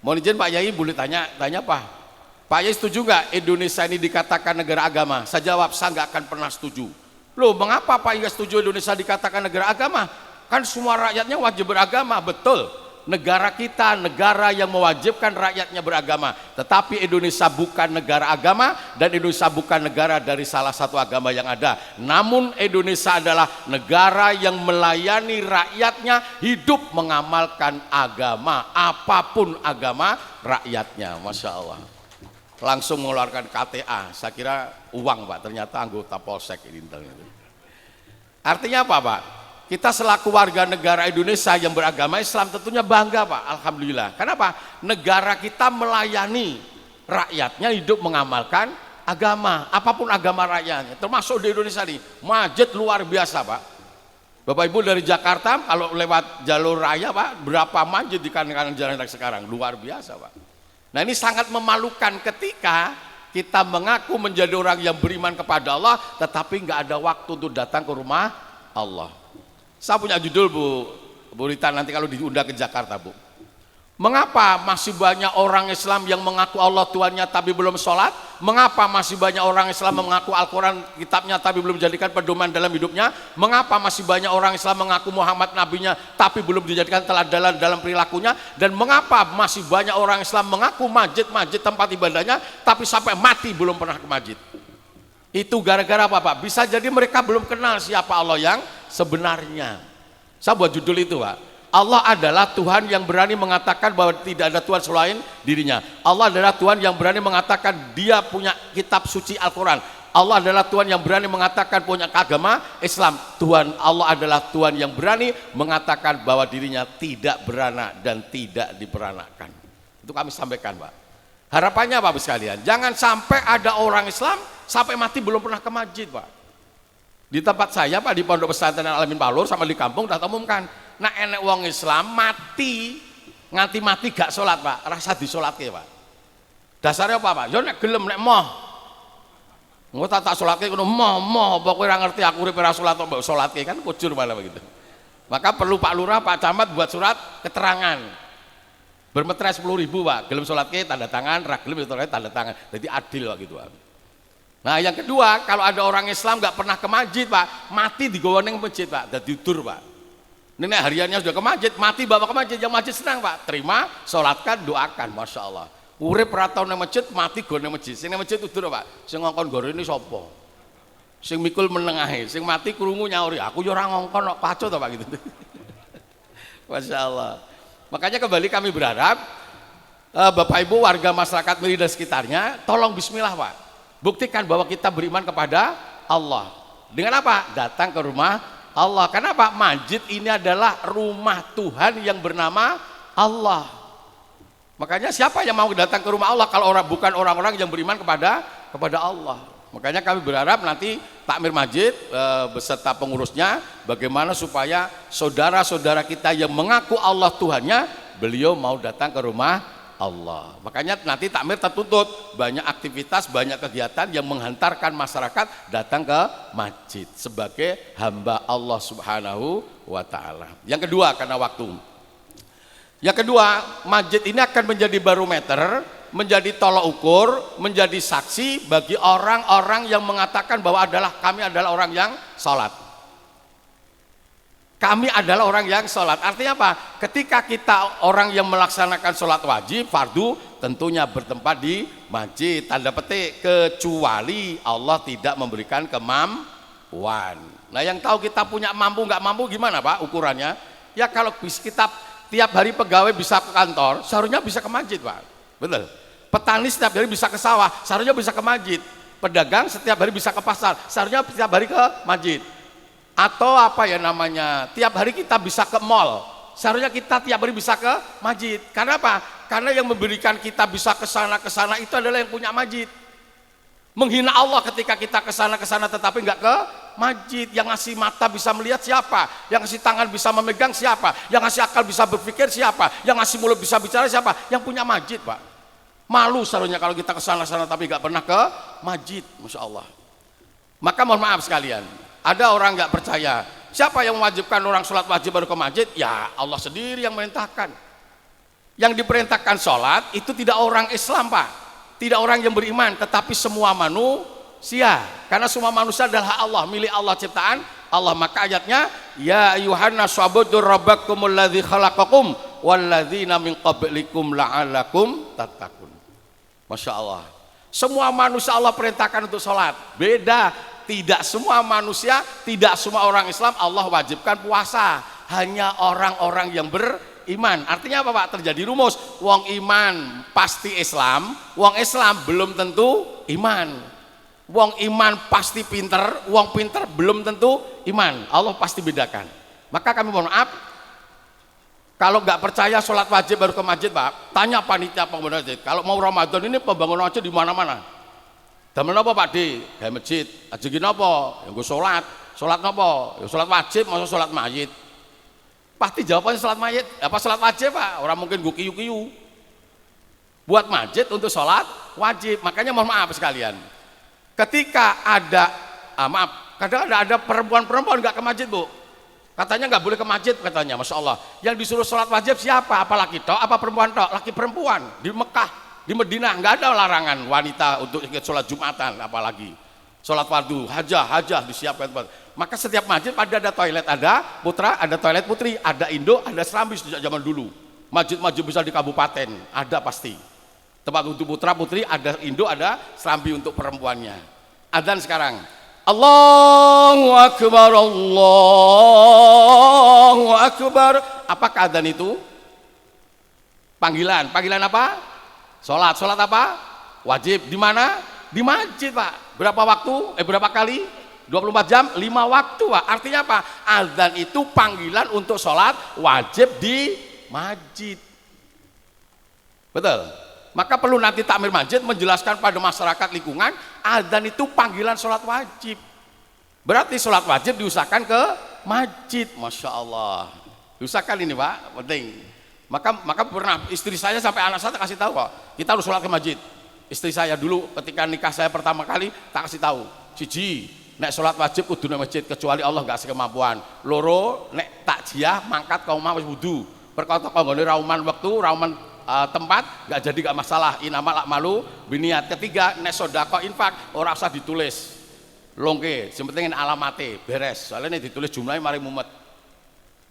Mohon izin Pak Yai boleh tanya apa? Pak Yai setuju nggak Indonesia ini dikatakan negara agama? Saya jawab saya nggak akan pernah setuju. Loh mengapa Pak Yai setuju Indonesia dikatakan negara agama? Kan semua rakyatnya wajib beragama, betul. Negara kita negara yang mewajibkan rakyatnya beragama, tetapi Indonesia bukan negara agama dan Indonesia bukan negara dari salah satu agama yang ada. Namun Indonesia adalah negara yang melayani rakyatnya hidup mengamalkan agama, apapun agama rakyatnya. Masya Allah. Langsung mengeluarkan KTA, saya kira uang Pak, ternyata anggota Polsek ini. Artinya apa Pak? Kita selaku warga negara Indonesia yang beragama Islam tentunya bangga Pak, alhamdulillah. Kenapa? Negara kita melayani rakyatnya hidup mengamalkan agama, apapun agama rakyatnya, termasuk di Indonesia ini. Masjid luar biasa Pak. Bapak Ibu dari Jakarta kalau lewat jalur raya Pak, berapa masjid di kanan-kanan jalan sekarang, luar biasa Pak. Nah ini sangat memalukan ketika kita mengaku menjadi orang yang beriman kepada Allah, tetapi nggak ada waktu untuk datang ke rumah Allah. Saya punya judul Bu Rita nanti kalau diundang ke Jakarta Bu. Mengapa masih banyak orang Islam yang mengaku Allah Tuhannya tapi belum sholat? Mengapa masih banyak orang Islam mengaku Al-Quran kitabnya tapi belum dijadikan pedoman dalam hidupnya? Mengapa masih banyak orang Islam mengaku Muhammad nabinya tapi belum dijadikan teladan dalam perilakunya? Dan mengapa masih banyak orang Islam mengaku masjid tempat ibadahnya tapi sampai mati belum pernah ke masjid? Itu gara-gara apa Pak? Bisa jadi mereka belum kenal siapa Allah yang sebenarnya. Saya buat judul itu Pak. Allah adalah Tuhan yang berani mengatakan bahwa tidak ada Tuhan selain dirinya. Allah adalah Tuhan yang berani mengatakan dia punya kitab suci Al-Quran. Allah adalah Tuhan yang berani mengatakan punya agama Islam. Tuhan Allah adalah Tuhan yang berani mengatakan bahwa dirinya tidak beranak dan tidak diperanakan. Itu kami sampaikan Pak. Harapannya Bapak sekalian, jangan sampai ada orang Islam sampai mati belum pernah ke masjid Pak. Di tempat saya Pak, di Pondok Pesantren Al-Amin Palur sama di kampung dah umumkan. Nah enek wong Islam mati nganti mati gak sholat Pak, rasa disolatke Pak. Dasarnya apa Pak? Ya nek gelem nek moh. Engko tak sholatke ngono moh apa kowe ora ngerti aku urip ora sholat kok mbok sholatke kan kujur malah begitu. Maka perlu Pak Lurah, Pak Camat buat surat keterangan. Bermeterai 10.000 Pak, gelem sholatke tanda tangan, ra gelem tanda tangan. Jadi adil Pak gitu Pak. Nah yang kedua, kalau ada orang Islam gak pernah ke masjid Pak, mati digawa ning masjid Pak, dadi dur Pak. Nenek hariannya sudah ke masjid, mati bawa ke masjid, yang masjid senang Pak, terima, sholatkan, doakan, Masya Allah. Urip ratau nang masjid, mati go nang masjid, sing nang masjid udur Pak, sing ngongkon goro ini sopo. Sing mikul menengahe, sing mati krungu nyauri, aku yo ora ngongkon kok pacu to Pak gitu. Masya Allah. Makanya kembali kami berharap Bapak Ibu warga masyarakat Miri dan sekitarnya, tolong bismillah Pak. Buktikan bahwa kita beriman kepada Allah. Dengan apa? Datang ke rumah Allah. Kenapa? Masjid ini adalah rumah Tuhan yang bernama Allah. Makanya siapa yang mau datang ke rumah Allah kalau bukan orang-orang yang beriman kepada Allah. Makanya kami berharap nanti takmir masjid beserta pengurusnya bagaimana supaya saudara-saudara kita yang mengaku Allah Tuhannya, beliau mau datang ke rumah Allah. Makanya nanti takmir tertuntut banyak aktivitas, banyak kegiatan yang menghantarkan masyarakat datang ke masjid sebagai hamba Allah Subhanahu wa taala. Yang kedua, karena waktu. Yang kedua, masjid ini akan menjadi barometer, menjadi tolok ukur, menjadi saksi bagi orang-orang yang mengatakan bahwa kami adalah orang yang sholat. Kami adalah orang yang sholat. Artinya apa? Ketika kita orang yang melaksanakan sholat wajib, fardu, tentunya bertempat di masjid. Tanda petik, kecuali Allah tidak memberikan kemampuan. Nah yang tahu kita punya mampu nggak mampu gimana Pak ukurannya? Ya kalau kita tiap hari pegawai bisa ke kantor, seharusnya bisa ke masjid Pak. Betul. Petani setiap hari bisa ke sawah, seharusnya bisa ke masjid. Pedagang setiap hari bisa ke pasar, seharusnya setiap hari ke masjid. Atau apa ya namanya, tiap hari kita bisa ke mall, seharusnya kita tiap hari bisa ke masjid. Karena apa? Karena yang memberikan kita bisa ke sana itu adalah yang punya masjid. Menghina Allah ketika kita ke sana tetapi nggak ke masjid. Yang ngasih mata bisa melihat siapa? Yang ngasih tangan bisa memegang siapa? Yang ngasih akal bisa berpikir siapa? Yang ngasih mulut bisa bicara siapa? Yang punya masjid Pak. Malu seharusnya kalau kita ke sana tapi nggak pernah ke masjid, Masya Allah. Maka mohon maaf sekalian, ada orang nggak percaya, siapa yang mewajibkan orang sholat wajib baru ke masjid? Ya Allah sendiri yang merintahkan. Yang diperintahkan sholat itu tidak orang Islam Pak, tidak orang yang beriman, tetapi semua manusia. Karena semua manusia adalah Allah, milik Allah, ciptaan Allah. Maka ayatnya, ya ayuhan nasu ubudu rabbakumul ladzi khalaqakum walladzina min qablikum la'allakum tattaqun. Masya Allah. Semua manusia Allah perintahkan untuk sholat. Beda, tidak semua manusia, tidak semua orang Islam Allah wajibkan puasa. Hanya orang-orang yang beriman. Artinya apa Pak? Terjadi rumus, wong iman pasti Islam, wong Islam belum tentu iman. Wong iman pasti pinter, wong pinter belum tentu iman. Allah pasti bedakan. Maka kami mohon maaf, kalau nggak percaya sholat wajib baru ke masjid Pak, tanya panitia pembangunan masjid. Kalau mau Ramadan ini pembangunan masjid di mana-mana. Damen apa Pak D? Kayak masjid. Aja gini apa? Yang gue sholat apa? Ya sholat wajib, masa sholat mayit. Pasti jawabannya sholat mayit. Apa sholat wajib Pak? Orang mungkin gue kiyu-kiyu. Buat masjid untuk sholat wajib. Makanya mohon maaf sekalian. Ketika ada, kadang ada perempuan-perempuan nggak ke masjid Bu. Katanya nggak boleh ke masjid katanya, Masya Allah. Yang disuruh sholat wajib siapa? Apa laki tok? Apa perempuan tok? Laki perempuan di Mekah, di Madinah nggak ada larangan wanita untuk ikut sholat Jumatan, apalagi sholat fardu, hajah disiapkan. Maka setiap masjid ada toilet, ada putra, ada toilet putri, ada indo, ada serambi sejak zaman dulu. Masjid-masjid besar di kabupaten ada pasti. Tempat untuk putra putri, ada indo, ada serambi untuk perempuannya. Adzan sekarang. Allahu Akbar, Allahu Akbar. Apakah adzan itu? Panggilan apa? Sholat apa? Wajib. Di mana? Di masjid Pak. Berapa waktu? Berapa kali? 24 jam? 5 waktu Pak. Artinya apa? Adzan itu panggilan untuk sholat wajib di masjid. Betul? Maka perlu nanti takmir masjid menjelaskan pada masyarakat lingkungan, adzan itu panggilan sholat wajib. Berarti sholat wajib diusahakan ke masjid. Masya Allah. Diusahakan ini Pak, penting. Maka pernah istri saya sampai anak saya tak kasih tahu kok, kita harus sholat ke masjid. Istri saya dulu ketika nikah saya pertama kali tak kasih tahu. Siji, nek sholat wajib kudu nang masjid kecuali Allah nggak sekemampuan. Loro, nek takjiah mangkat kaum wis wudu. Perkara kanggone rauman waktu, rauman tempat nggak jadi nggak masalah. Inama malu biniat. Ketiga, nek sedekah infak ora usah ditulis longke, sementing alamate beres. Soalnya nek ditulis jumlahnya mari mumet.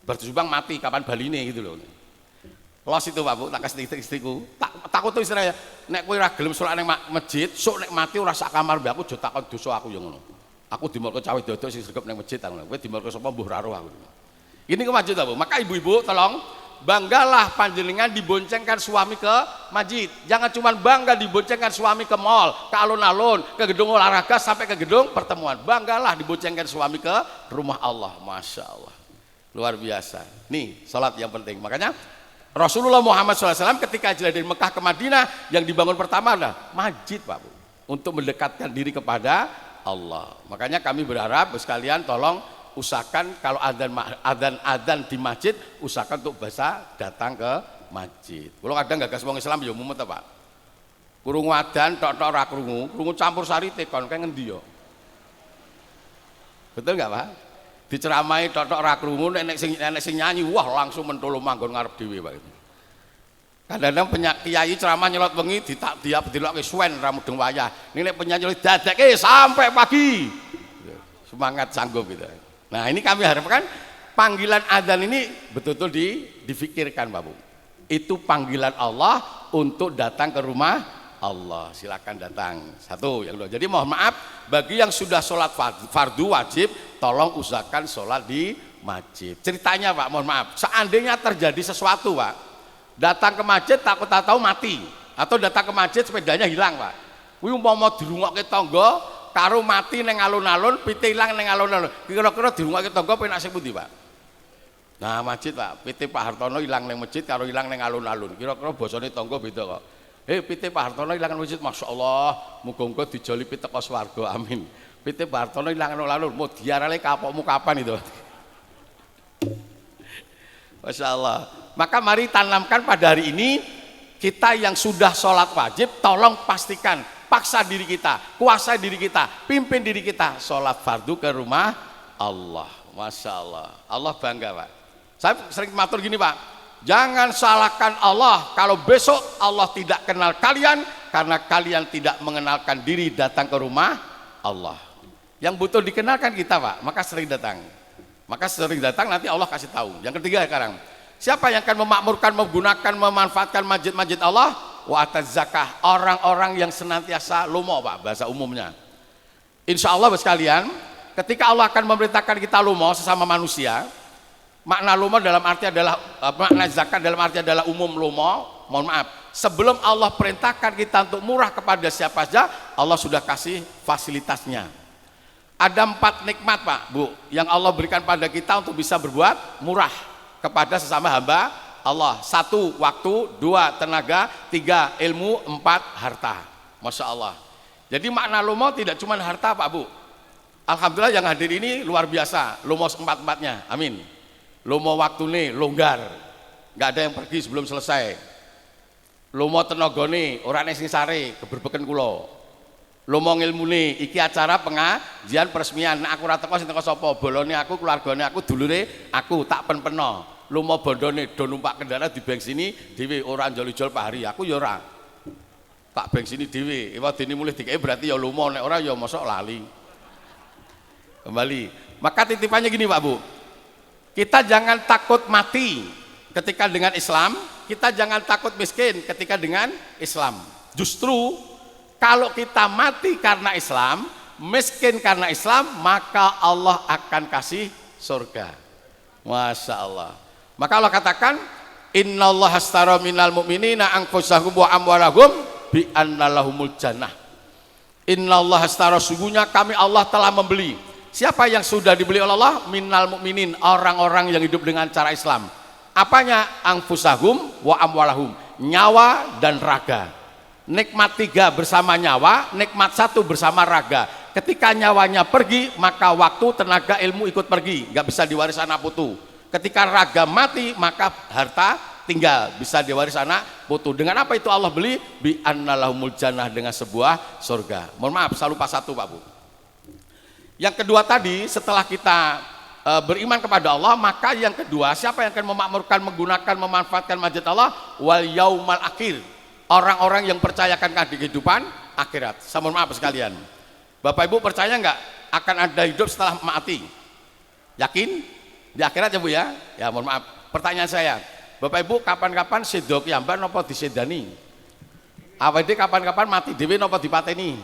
Berjuang mati kapan baline gitu loh. Los itu Pak Bu, tak kasih istriku. Takut tuh istilahnya, nek kowe ora gelem salat ning masjid, sok nek mati ora sak kamar mbak aku aja takon dosa aku yang ngono. Aku dimulke cawe dodok sing sregep ning masjid aku. Kowe dimulke sapa mbuh ra roh aku. Ini ke masjid apa? Maka ibu-ibu tolong banggalah panjenengan diboncengkan suami ke masjid. Jangan cuma bangga diboncengkan suami ke mall, ke alun-alun, ke gedung olahraga sampai ke gedung pertemuan. Banggalah diboncengkan suami ke rumah Allah. Masya Allah. Luar biasa. Nih salat yang penting. Makanya Rasulullah Muhammad SAW ketika hijrah dari Mekah ke Madinah yang dibangun pertama adalah masjid Pak Bu. Untuk mendekatkan diri kepada Allah. Makanya kami berharap sekalian tolong usahakan kalau adzan di masjid usahakan untuk bisa datang ke masjid. Kalau kadang gagas wong Islam ya mumet Pak. Krungu adzan tok-tok ora krungu campur sari tekon kae ngendi yo. Betul enggak Pak? Diceramai tok-tok ora krungu nek sing nyanyi wah langsung mentolo manggon ngarep dhewe Pak. Kadang-kadang kiai ceramah nyelot wengi dilokke suwen ra mudeng wayah. Nek penyanyi dadekke sampai pagi. Semangat sanggup gitu. Nah, ini kami harapkan panggilan adzan ini betul-betul difikirkan Pak Bu. Itu panggilan Allah untuk datang ke rumah Allah. Silakan datang. Satu, yang kedua. Jadi mohon maaf bagi yang sudah sholat fardu wajib tolong usahakan sholat di masjid. Ceritanya Pak, mohon maaf. Seandainya terjadi sesuatu Pak, datang ke masjid tahu mati atau datang ke masjid sepedanya hilang Pak. Kuwi umpama dirungokke tangga karo mati ning alun-alun, pite ilang ning alun-alun. Kira-kira dirungokke tangga penak sing pundi Pak? Nah, masjid Pak, pite Pak Hartono ilang ning masjid karo ilang ning alun-alun. Kira-kira basane tangga beda kok. Pite Pak Hartono ilang ning masjid, masyaallah, muga-muga dijolipi teko swarga. Amin. Pite Pak Hartono ilang ning alun-alun, mau diarale kapokmu kapan itu? Masya Allah. Maka mari tanamkan pada hari ini kita yang sudah sholat wajib tolong pastikan paksa diri kita, kuasai diri kita, pimpin diri kita sholat fardu ke rumah Allah. Masya Allah. Allah bangga Pak. Saya sering matur gini Pak, jangan salahkan Allah kalau besok Allah tidak kenal kalian karena kalian tidak mengenalkan diri datang ke rumah Allah. Yang butuh dikenalkan kita Pak, maka sering datang. Maka sering datang nanti Allah kasih tahu. Yang ketiga sekarang, siapa yang akan memakmurkan, menggunakan, memanfaatkan masjid-masjid Allah? Wa ataz zakah, orang-orang yang senantiasa lomo Pak, bahasa umumnya. Insya Allah sekalian, ketika Allah akan memerintahkan kita lomo sesama manusia, makna lomo dalam arti adalah makna zakat dalam arti adalah umum lomo. Mohon maaf, sebelum Allah perintahkan kita untuk murah kepada siapa saja, Allah sudah kasih fasilitasnya. Ada 4 nikmat Pak Bu yang Allah berikan pada kita untuk bisa berbuat murah kepada sesama hamba Allah. 1 waktu, 2 tenaga, 3 ilmu, 4 harta. Masya Allah. Jadi makna lomo tidak cuma harta Pak Bu. Alhamdulillah yang hadir ini luar biasa. Lomo 4-4-nya. Amin. Lomo waktu nih longgar, nggak ada yang pergi sebelum selesai. Lomo tenagane ora ning sing sare keberbeken kula. Lomo ngilmune iki acara pengajian peresmian. Nek aku ora teko sing teko sapa? Bolone aku, keluargane aku, dulure aku tak pen-peno. Lomo bondone do numpak kendaraan di bengsini dhewe ora njol-jol Pak Hari. Aku ya ora. Tak bengsini dhewe. Wadene mulih dikeke berarti ya lomo, nek ora ya mosok lali. Kembali. Maka titipannya gini Pak Bu. Kita jangan takut mati ketika dengan Islam, kita jangan takut miskin ketika dengan Islam. Justru kalau kita mati karena Islam, miskin karena Islam, maka Allah akan kasih surga. Masya Allah. Maka Allah katakan, Innallaha astara minal mu'minina anfusahum wa amwalahum bi anna lahumul jannah. Innallaha astara, sungguhnya kami Allah telah membeli. Siapa yang sudah dibeli oleh Allah? Minal mu'minin, orang-orang yang hidup dengan cara Islam. Apanya? Anfusahum wa amwalahum, nyawa dan raga. Nikmat 3 bersama nyawa, nikmat 1 bersama raga. Ketika nyawanya pergi, maka waktu, tenaga, ilmu ikut pergi, nggak bisa diwaris anak putu. Ketika raga mati, maka harta tinggal, bisa diwaris anak putu. Dengan apa itu Allah beli? Bi annalahumul jannah, dengan sebuah surga. Mohon maaf, saya lupa 1 Pak Bu. Yang kedua tadi, setelah kita beriman kepada Allah, maka yang kedua, siapa yang akan memakmurkan, menggunakan, memanfaatkan masjid Allah? Wal yaumal akhir, orang-orang yang percayakan kehidupan akhirat. Saya mohon maaf sekalian, Bapak Ibu percaya nggak akan ada hidup setelah mati? Yakin? Di akhirat ya Bu ya? Ya mohon maaf, pertanyaan saya, Bapak Ibu kapan-kapan sedo piyambak napa disedani? Awake kapan-kapan mati dhewe napa dipateni?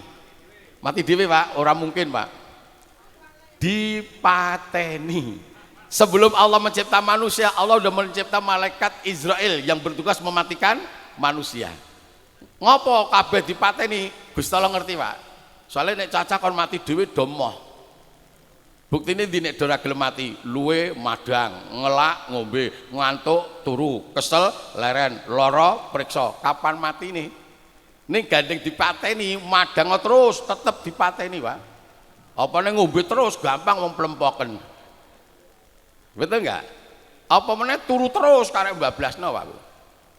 Mati dhewe Pak, ora mungkin Pak. dipateni. Sebelum Allah mencipta manusia, Allah sudah mencipta malaikat Israel yang bertugas mematikan manusia. Ngopo kabeh dipateni? Gusti Allah ngerti, Pak. Soalnya nek caca kon mati dhewe do moh. Buktine ndi nek ora gelem mati, luwe madang, ngelak, ngombe, ngantuk, turu, kesel, leren, lara, periksa. Kapan mati nih? Ning gandeng dipateni, madang terus tetep dipateni, Pak. Apa ning ngombe terus gampang wong plempoken. Betul enggak? Apa meneh turu terus karek bablasno, Pak.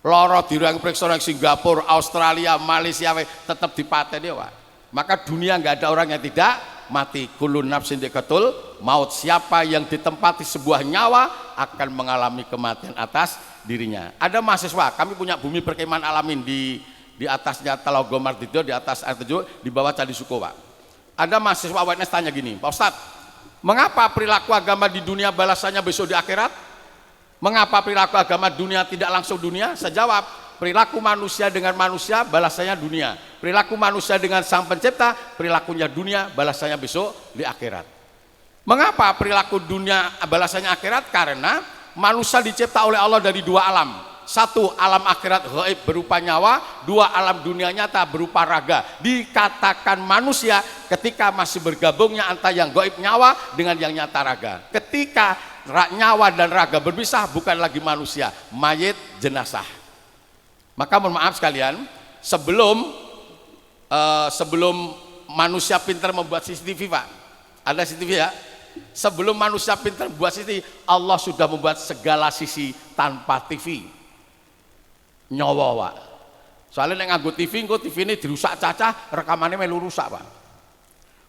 Lara dirang periksa nang Singapura, Australia, Malaysia tetap dipateni, Pak. Maka dunia enggak ada orang yang tidak mati. Kullu nafsin dzaqatul maut. Siapa yang ditempati sebuah nyawa akan mengalami kematian atas dirinya. Ada mahasiswa, kami punya bumi perkemahan alamin di atasnya Talago Mardido, di atas air terjun, di bawah Candi Suko, Pak. Ada mahasiswa UNS tanya gini, Pak Ustadz, mengapa perilaku agama di dunia balasannya besok di akhirat? Mengapa perilaku agama dunia tidak langsung dunia? Saya jawab, perilaku manusia dengan manusia balasannya dunia. Perilaku manusia dengan sang pencipta, perilakunya dunia, balasannya besok di akhirat. Mengapa perilaku dunia balasannya akhirat? Karena manusia dicipta oleh Allah dari dua alam. Satu, alam akhirat gaib berupa nyawa. Dua, alam dunia nyata berupa raga. Dikatakan manusia ketika masih bergabungnya antara yang gaib nyawa dengan yang nyata raga. Ketika nyawa dan raga berpisah, bukan lagi manusia, mayit, jenazah. Maka mohon maaf sekalian, sebelum manusia pintar membuat CCTV, Pak, ada CCTV ya? Sebelum manusia pintar membuat CCTV, Allah sudah membuat segala sisi tanpa TV. Nyawa, Pak. Soalnya nek nganggo TV, engko TV ini dirusak cacah, rekamannya melu rusak, Pak.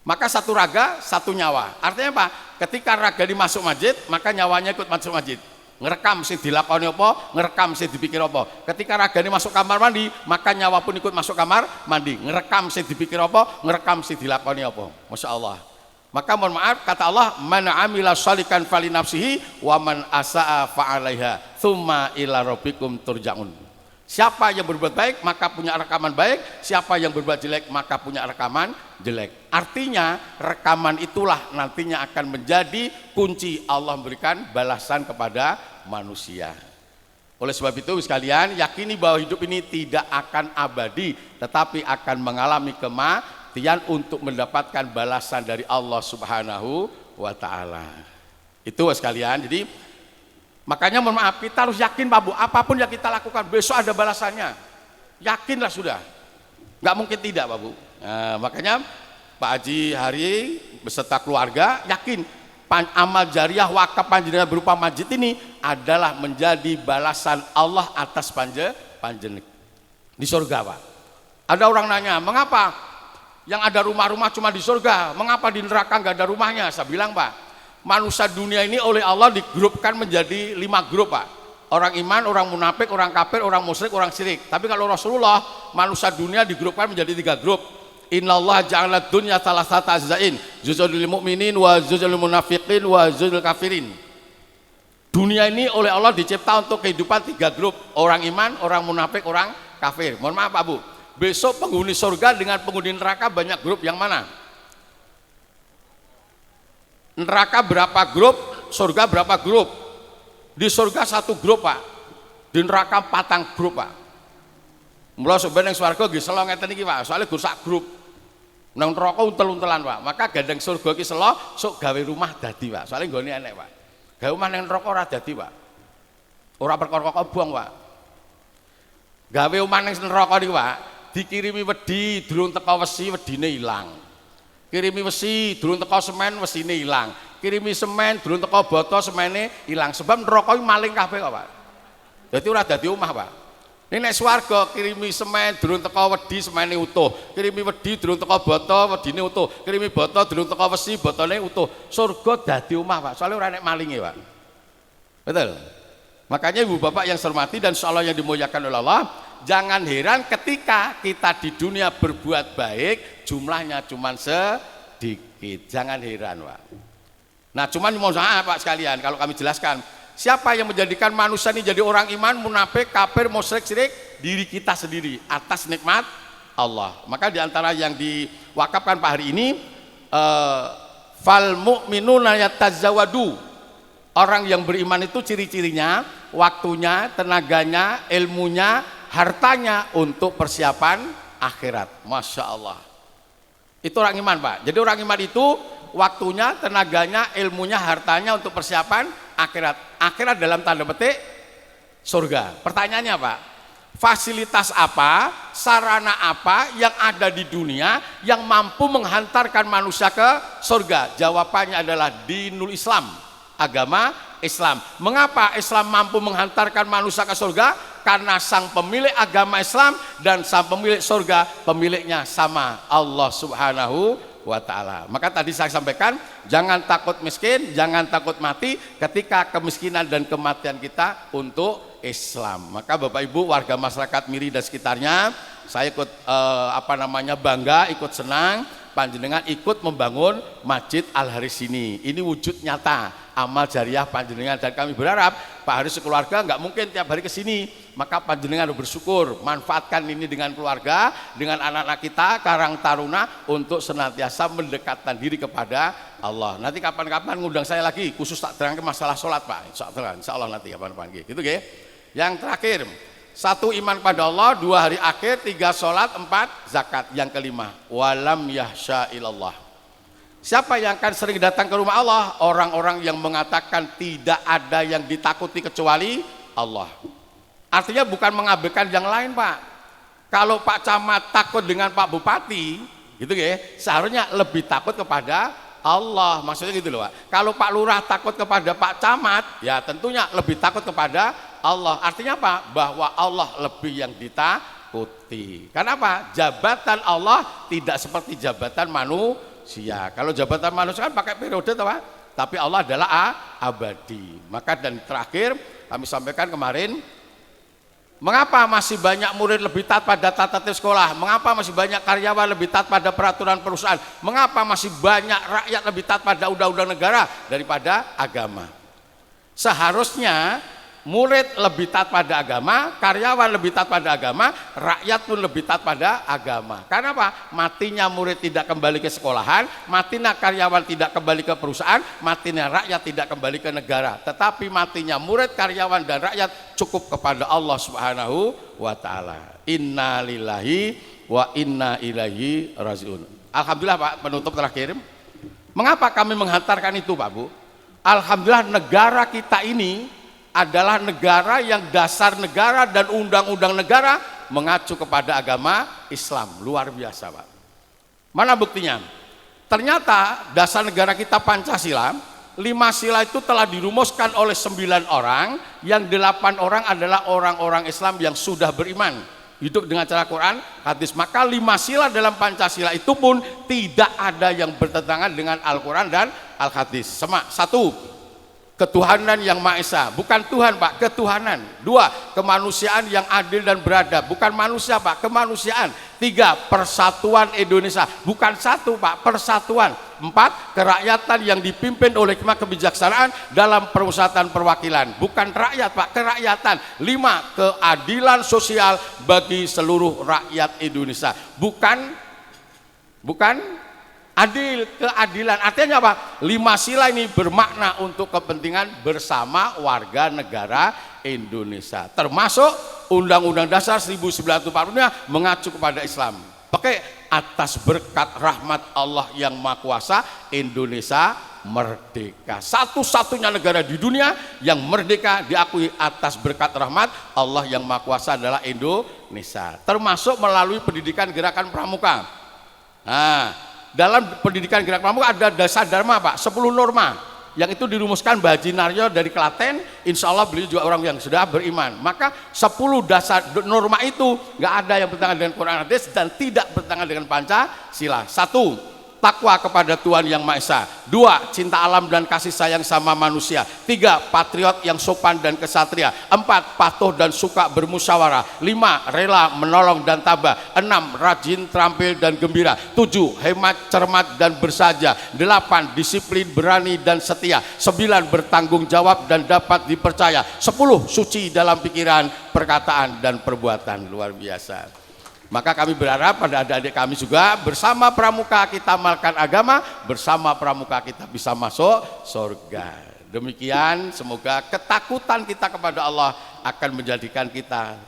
Maka satu raga, satu nyawa. Artinya apa? Ketika raga dimasuk masjid, maka nyawanya ikut masuk masjid. Ngerekam sing dilakoni apa, ngerekam sing dipikir apa. Ketika raga ini masuk kamar mandi, maka nyawa pun ikut masuk kamar mandi. Ngerekam sing dipikir apa, ngerekam sing dilakoni apa. Masya Allah. Maka mohon maaf, kata Allah, man amila shalikan fali nafsihi wa man asa'a fa'alaiha tsumma ila rabbikum turja'un. Siapa yang berbuat baik maka punya rekaman baik, siapa yang berbuat jelek maka punya rekaman jelek. Artinya rekaman itulah nantinya akan menjadi kunci Allah memberikan balasan kepada manusia. Oleh sebab itu sekalian, yakini bahwa hidup ini tidak akan abadi, tetapi akan mengalami kematian untuk mendapatkan balasan dari Allah Subhanahu wa Ta'ala. Itu sekalian. Jadi makanya mohon maaf, kita harus yakin, Pak Bu, apapun yang kita lakukan besok ada balasannya. Yakinlah sudah, nggak mungkin tidak, Pak Bu. Nah, makanya Pak Haji Hari beserta keluarga yakin amal jariah wakaf panjenengan berupa masjid ini adalah menjadi balasan Allah atas panjenengan di surga, Pak. Ada orang nanya, mengapa yang ada rumah-rumah cuma di surga, mengapa di neraka nggak ada rumahnya? Saya bilang, Pak, manusia dunia ini oleh Allah digrupkan menjadi 5 grup, Pak. Orang iman, orang munafik, orang kafir, orang musyrik, orang syirik. Tapi kalau Rasulullah, manusia dunia digrupkan menjadi 3 grup. Innallaha ja'ala dunya salasata azzain, juz'un lil mu'minin wa juz'un lil munafiqin wa juz'un lil kafirin. Dunia ini oleh Allah dicipta untuk kehidupan 3 grup, orang iman, orang munafik, orang kafir. Mohon maaf, Pak Bu, besok penghuni surga dengan penghuni neraka banyak grup yang mana? Neraka berapa grup, surga berapa grup? Di surga 1 grup, Pak. Di neraka 4 grup, Pak. Mula sebenarnya swarga nggih selo ngeten iki, Pak. Soalnya gur sak grup. Nang neraka untel-untelan, Pak. Maka gandeng surga iki selo sok gawe rumah dadi, Pak. Soalnya nggone enek, Pak. Gawe omah nang neraka ora dadi, Pak. Ora perkara kobong, Pak. Gawe omah nang neraka niku, Pak, dikirimi wedi durung teko wesi wedine ilang. Kirimi besi, durung teko semen, wesine ilang. Kirimi semen, durung teko boto, semene ilang. Sebab neraka iki maling kabeh kok, Pak. Dadi ora dadi omah, Pak. Nek swarga kirimi semen, durung teko wedi, semene utuh. Kirimi wedi, durung teko boto, wedine utuh. Kirimi boto, durung teko wesi, botone utuh. Surga dadi omah, Pak. Soalnya ora nek malinge, Pak. Betul. Makanya Ibu Bapak yang saya hormati dan insyaallah yang dimuliakan oleh Allah, jangan heran ketika kita di dunia berbuat baik jumlahnya cuma sedikit. Jangan heran, Pak. Nah, cuman mohon maaf, Pak sekalian, kalau kami jelaskan, siapa yang menjadikan manusia ini jadi orang iman, munafik, kafir, musyrik, syirik? Diri kita sendiri atas nikmat Allah. Maka diantara yang diwakafkan Pak hari ini, Fal mu'minuna yatazawadu. Orang yang beriman itu ciri-cirinya, waktunya, tenaganya, ilmunya, hartanya untuk persiapan akhirat. Masya Allah. Itu orang iman, Pak. Jadi orang iman itu waktunya, tenaganya, ilmunya, hartanya untuk persiapan akhirat. Akhirat dalam tanda petik surga. Pertanyaannya, Pak, fasilitas apa, sarana apa yang ada di dunia yang mampu menghantarkan manusia ke surga? Jawabannya adalah dinul Islam, agama Islam. Mengapa Islam mampu menghantarkan manusia ke surga? Karena sang pemilik agama Islam dan sang pemilik surga, pemiliknya sama, Allah Subhanahu wa ta'ala. Maka tadi saya sampaikan, jangan takut miskin, jangan takut mati ketika kemiskinan dan kematian kita untuk Islam. Maka Bapak Ibu warga masyarakat Miri dan sekitarnya, saya ikut bangga, ikut senang panjenengan ikut membangun Masjid Al-Haris ini. Ini wujud nyata amal jariah panjenengan, dan kami berharap Pak Haris sekeluarga nggak mungkin tiap hari ke sini. Maka panjenengan bersyukur, manfaatkan ini dengan keluarga, dengan anak-anak kita, Karang Taruna, untuk senantiasa mendekatkan diri kepada Allah. Nanti kapan-kapan ngundang saya lagi, khusus tak terangkan masalah sholat, Pak. Insya Allah nanti kapan-kapan gitu, ya. Yang terakhir, 1 iman pada Allah, 2 hari akhir, 3 sholat, 4 zakat. Yang kelima, walam yahsya ilallah. Siapa yang akan sering datang ke rumah Allah? Orang-orang yang mengatakan tidak ada yang ditakuti kecuali Allah. Artinya bukan mengabaikan yang lain, Pak. Kalau Pak Camat takut dengan Pak Bupati, gitu ya, seharusnya lebih takut kepada Allah. Maksudnya gitu loh, Pak. Kalau Pak Lurah takut kepada Pak Camat, ya tentunya lebih takut kepada Allah. Artinya apa? Bahwa Allah lebih yang ditakuti. Kenapa? Jabatan Allah tidak seperti jabatan manusia. Kalau jabatan manusia kan pakai periode, Pak. Tapi Allah adalah abadi. Maka dan terakhir kami sampaikan kemarin, mengapa masih banyak murid lebih taat pada tata tertib sekolah? Mengapa masih banyak karyawan lebih taat pada peraturan perusahaan? Mengapa masih banyak rakyat lebih taat pada undang-undang negara daripada agama? Seharusnya murid lebih taat pada agama, karyawan lebih taat pada agama, rakyat pun lebih taat pada agama. Karena apa? Matinya murid tidak kembali ke sekolahan, matinya karyawan tidak kembali ke perusahaan, matinya rakyat tidak kembali ke negara. Tetapi matinya murid, karyawan, dan rakyat cukup kepada Allah Subhanahu wa ta'ala. Inna lillahi wa inna ilaihi rajiun. Alhamdulillah, Pak, penutup terakhir. Mengapa kami menghantarkan itu, Pak Bu? Alhamdulillah negara kita ini adalah negara yang dasar negara dan undang-undang negara mengacu kepada agama Islam. Luar biasa, Pak. Mana buktinya? Ternyata dasar negara kita Pancasila, 5 sila itu telah dirumuskan oleh 9 orang, yang 8 orang adalah orang-orang Islam yang sudah beriman, hidup dengan cara Quran, hadis. Maka 5 sila dalam Pancasila itu pun tidak ada yang bertentangan dengan Al-Quran dan Al-Hadis. 1. Ketuhanan yang Maha Esa, bukan Tuhan, Pak, ketuhanan. 2. Kemanusiaan yang adil dan beradab, bukan manusia, Pak, kemanusiaan. 3. Persatuan Indonesia, bukan satu, Pak, persatuan. 4. Kerakyatan yang dipimpin oleh hikmah kebijaksanaan dalam permusatan perwakilan, bukan rakyat, Pak, kerakyatan. 5. Keadilan sosial bagi seluruh rakyat Indonesia, bukan adil, keadilan. Artinya apa? 5 sila ini bermakna untuk kepentingan bersama warga negara Indonesia, termasuk Undang-Undang Dasar 1945 mengacu kepada Islam. Pakai atas berkat rahmat Allah yang Maha Kuasa, Indonesia merdeka. Satu-satunya negara di dunia yang merdeka diakui atas berkat rahmat Allah yang Maha Kuasa adalah Indonesia, termasuk melalui pendidikan gerakan pramuka. Nah, dalam pendidikan gerak pramuka ada dasar dharma, Pak, 10 norma yang itu dirumuskan Mbah Haji Naryo dari Klaten. Insya Allah beliau juga orang yang sudah beriman. Maka 10 dasar norma itu nggak ada yang bertentangan dengan Quran hadis dan tidak bertentangan dengan Pancasila. 1. Takwa kepada Tuhan yang Maha Esa. 2. Cinta alam dan kasih sayang sama manusia. 3. Patriot yang sopan dan kesatria. 4. Patuh dan suka bermusyawarah. 5. Rela menolong dan tabah. 6. Rajin, terampil dan gembira. 7. Hemat, cermat dan bersahaja. 8. Disiplin, berani dan setia. 9. Bertanggung jawab dan dapat dipercaya. 10. Suci dalam pikiran, perkataan dan perbuatan. Luar biasa. Maka kami berharap pada adik-adik kami juga bersama pramuka kita amalkan agama, bersama pramuka kita bisa masuk surga. Demikian, semoga ketakutan kita kepada Allah akan menjadikan kita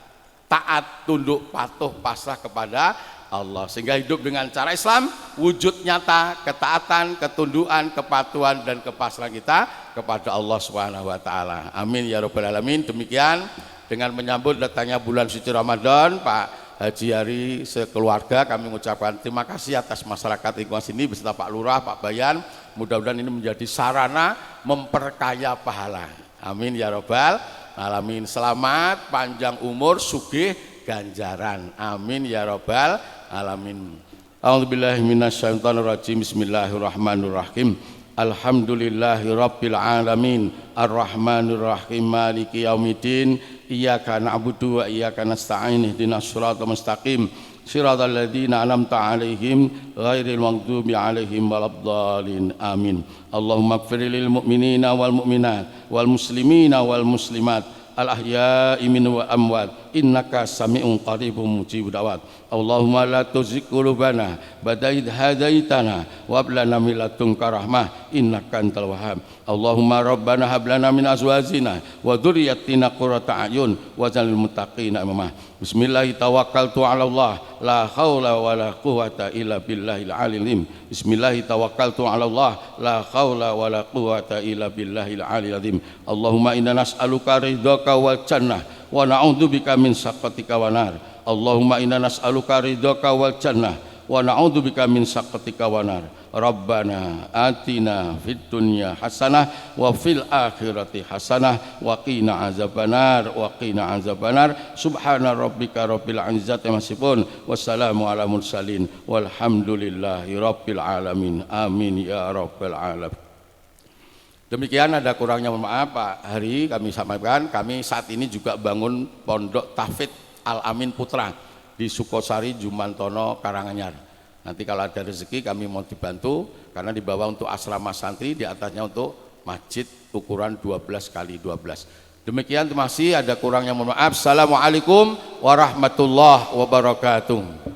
taat, tunduk, patuh, pasrah kepada Allah. Sehingga hidup dengan cara Islam, wujud nyata ketaatan, ketundukan, kepatuhan dan kepasrahan kita kepada Allah Subhanahu wa taala. Amin ya rabbal alamin. Demikian dengan menyambut datangnya bulan suci Ramadan, Pak Haji Hari sekeluarga kami mengucapkan terima kasih atas masyarakat lingkungan sini beserta Pak Lurah, Pak Bayan. Mudah-mudahan ini menjadi sarana memperkaya pahala. Amin ya rabbal alamin. Selamat, panjang umur, sugih ganjaran. Amin ya rabbal alamin. A'udzubillahi minasyaitonirrajim. Bismillahirrahmanirrahim. Alhamdulillahi rabbil alamin. Ar-Rahmanir-Rahim. Maliki yaumiddin. Iyyaka na'budu wa iyyaka nasta'in. Ihdinas siratal mustaqim. Siratal ladzina an'amta 'alaihim ghairil maghdubi 'alaihim waladdallin. Amin. Allahumma ighfir lil mu'minina wal mu'minat wal muslimina wal muslimat al ahya'i minhum wal amwat innaka sami'un qaribun mujibud da'wat. Allahumma la tuzigh qulubana ba'da idh hadaitana wa hab lana min ladunka rahmah innaka antal wahhab. Allahumma rabbana hab lana min azwajina wa dhurriyyatina qurrata a'yun waj'alna lil muttaqina imama. Bismillahi tawakkaltu 'ala Allah la haula wa la quwwata illa billahil aliyil. Bismillahi tawakkaltu 'ala Allah la haula wa la quwwata illa billahil aliyil azim. Allahumma inna nas'aluka ridhaka wal jannah wa na'udzubika min sakhatika wan nar. Allahumma inna nas'aluka ridhaka wal jannah wa na'udzubika min sakhatika wan nar. Rabbana atina fid dunya hasanah wa fil akhirati hasanah wa qina azabannar wa qina azabannar. Subhana rabbika rabbil izzati amma yasifun wassalamu ala mursalin walhamdulillahi rabbil alamin. Amin ya rabbal alamin. Demikian, ada kurangnya mohon maaf Pak Hari kami sampaikan. Kami saat ini juga bangun Pondok Tahfidz Al-Amin Putra di Sukosari, Jumantono, Karanganyar. Nanti kalau ada rezeki kami mau dibantu, karena di bawah untuk asrama santri, di atasnya untuk masjid ukuran 12x12. Demikian, terima kasih. Ada kurangnya mohon maaf. Assalamualaikum warahmatullahi wabarakatuh.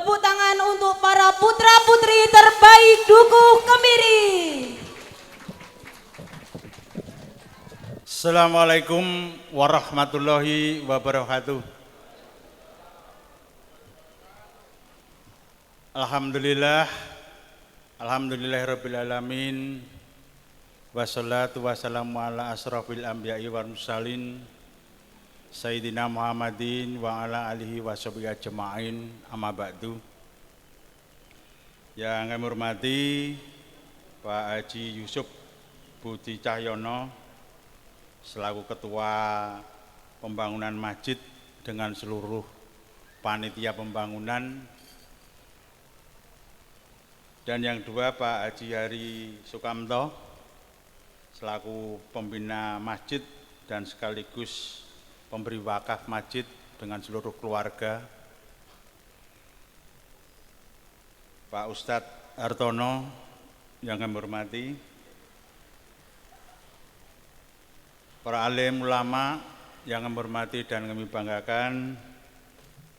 Tepuk tangan untuk para putra-putri terbaik Dukuh Kemiri. Assalamualaikum warahmatullahi wabarakatuh. Alhamdulillah, alhamdulillahirabbil alamin. Wassalatu wassalamu ala asrafil anbiya'i wal mursalin Sayyidina Muhammadin wa ala alihi wa sahbihi ajma'in, amma ba'du. Yang kami hormati Pak Haji Yusuf Budi Cahyono selaku Ketua Pembangunan Masjid dengan seluruh panitia pembangunan, dan yang dua Pak Haji Hari Sukamto selaku pembina masjid dan sekaligus pemberi wakaf masjid dengan seluruh keluarga, Pak Ustadz Hartono yang kami hormati, para alim ulama yang kami hormati dan kami banggakan,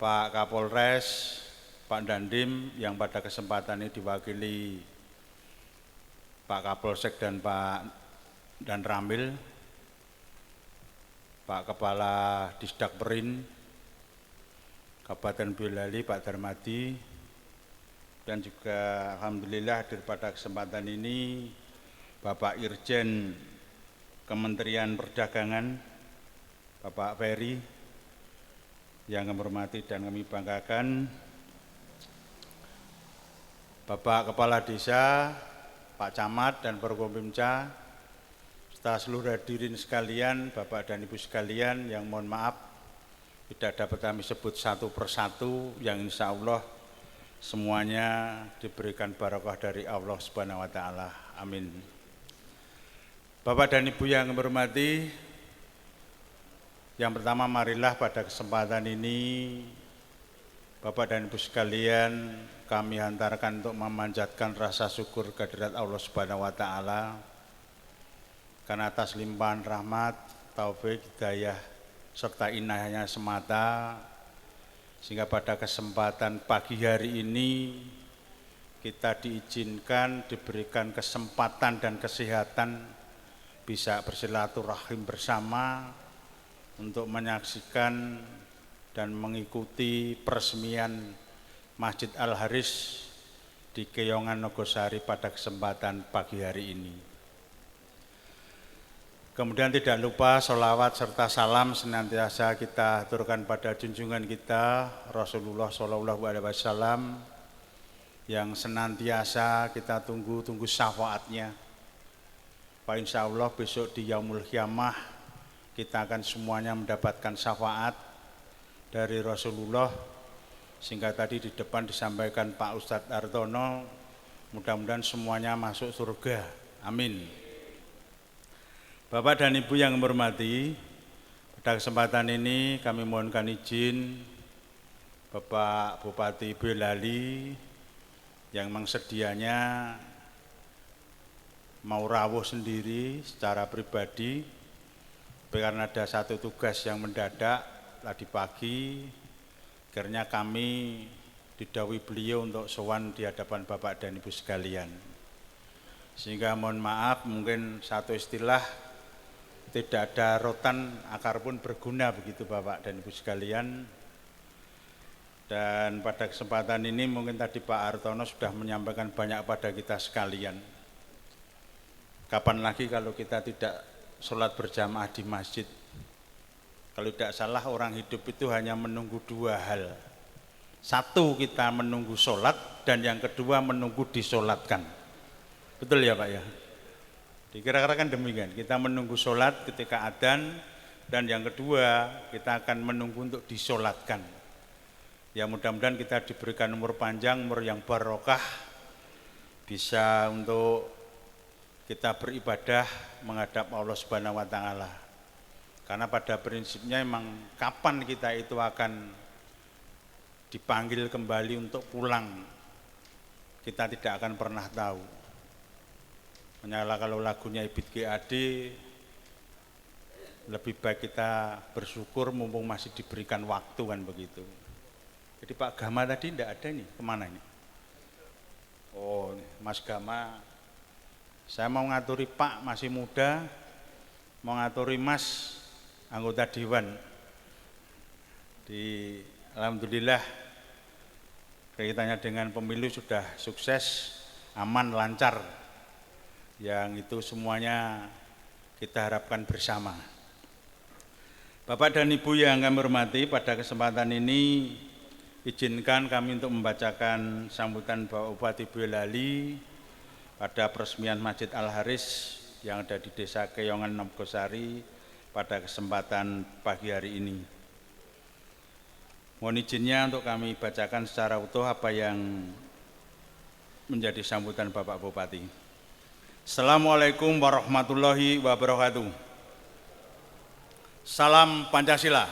Pak Kapolres, Pak Dandim yang pada kesempatan ini diwakili Pak Kapolsek dan Pak Dan Ramil, Pak Kepala Disdak Perin Kabupaten Boyolali Pak Darmadi, dan juga alhamdulillah hadir pada kesempatan ini Bapak Irjen Kementerian Perdagangan Bapak Ferry yang kami hormati dan kami banggakan, Bapak Kepala Desa, Pak Camat dan Forkompimda, serta seluruh hadirin sekalian, Bapak dan Ibu sekalian yang mohon maaf tidak dapat kami sebut satu persatu, yang insya Allah semuanya diberikan barokah dari Allah Subhanahu wa Ta'ala. Amin. Bapak dan Ibu yang kami hormati, yang pertama marilah pada kesempatan ini Bapak dan Ibu sekalian kami hantarkan untuk memanjatkan rasa syukur kehadirat Allah Subhanahu wa Ta'ala karena atas limpahan rahmat, taufik, hidayah serta inayahnya semata, sehingga pada kesempatan pagi hari ini kita diizinkan, diberikan kesempatan dan kesehatan bisa bersilaturahim bersama untuk menyaksikan dan mengikuti peresmian Masjid Al-Haris di Keyongan Nogosari pada kesempatan pagi hari ini. Kemudian tidak lupa sholawat serta salam senantiasa kita aturkan pada junjungan kita Rasulullah SAW yang senantiasa kita tunggu syafaatnya. Pak insya Allah besok di Yaumul Qiyamah kita akan semuanya mendapatkan syafaat dari Rasulullah, sehingga tadi di depan disampaikan Pak Ustadz Hartono, mudah-mudahan semuanya masuk surga. Amin. Bapak dan Ibu yang hormati, pada kesempatan ini kami mohonkan izin Bapak Bupati Boyolali yang memang sedianya mau rawuh sendiri secara pribadi, karena ada satu tugas yang mendadak tadi pagi, akhirnya kami didhawuhi beliau untuk sowan di hadapan Bapak dan Ibu sekalian. Sehingga mohon maaf, mungkin satu istilah tidak ada rotan akar pun berguna, begitu Bapak dan Ibu sekalian. Dan pada kesempatan ini mungkin tadi Pak Hartono sudah menyampaikan banyak pada kita sekalian. Kapan lagi kalau kita tidak sholat berjamaah di masjid? Kalau tidak salah orang hidup itu hanya menunggu dua hal. Satu, kita menunggu sholat, dan yang kedua menunggu disolatkan. Betul ya Pak ya? Dikira-kira kan demikian, kita menunggu sholat ketika adzan, dan yang kedua kita akan menunggu untuk disolatkan. Ya mudah-mudahan kita diberikan umur panjang, umur yang barokah, bisa untuk kita beribadah menghadap Allah Subhanahu wa Ta'ala. Karena pada prinsipnya memang kapan kita itu akan dipanggil kembali untuk pulang, kita tidak akan pernah tahu. Menyala kalau lagunya Ibit GAD, lebih baik kita bersyukur mumpung masih diberikan waktu, kan begitu. Jadi Pak Gama tadi tidak ada nih, kemana ini? Oh, Mas Gama, saya mau ngaturi Pak masih muda, mau ngaturi Mas anggota Dewan. Alhamdulillah kaitannya dengan pemilu sudah sukses, aman, lancar. Yang itu semuanya kita harapkan bersama. Bapak dan Ibu yang kami hormati, pada kesempatan ini izinkan kami untuk membacakan sambutan Bapak Bupati Boyolali pada peresmian Masjid Al-Haris yang ada di Desa Keyongan Nogosari pada kesempatan pagi hari ini. Mohon izinnya untuk kami bacakan secara utuh apa yang menjadi sambutan Bapak Bupati. Assalamualaikum warahmatullahi wabarakatuh. Salam Pancasila.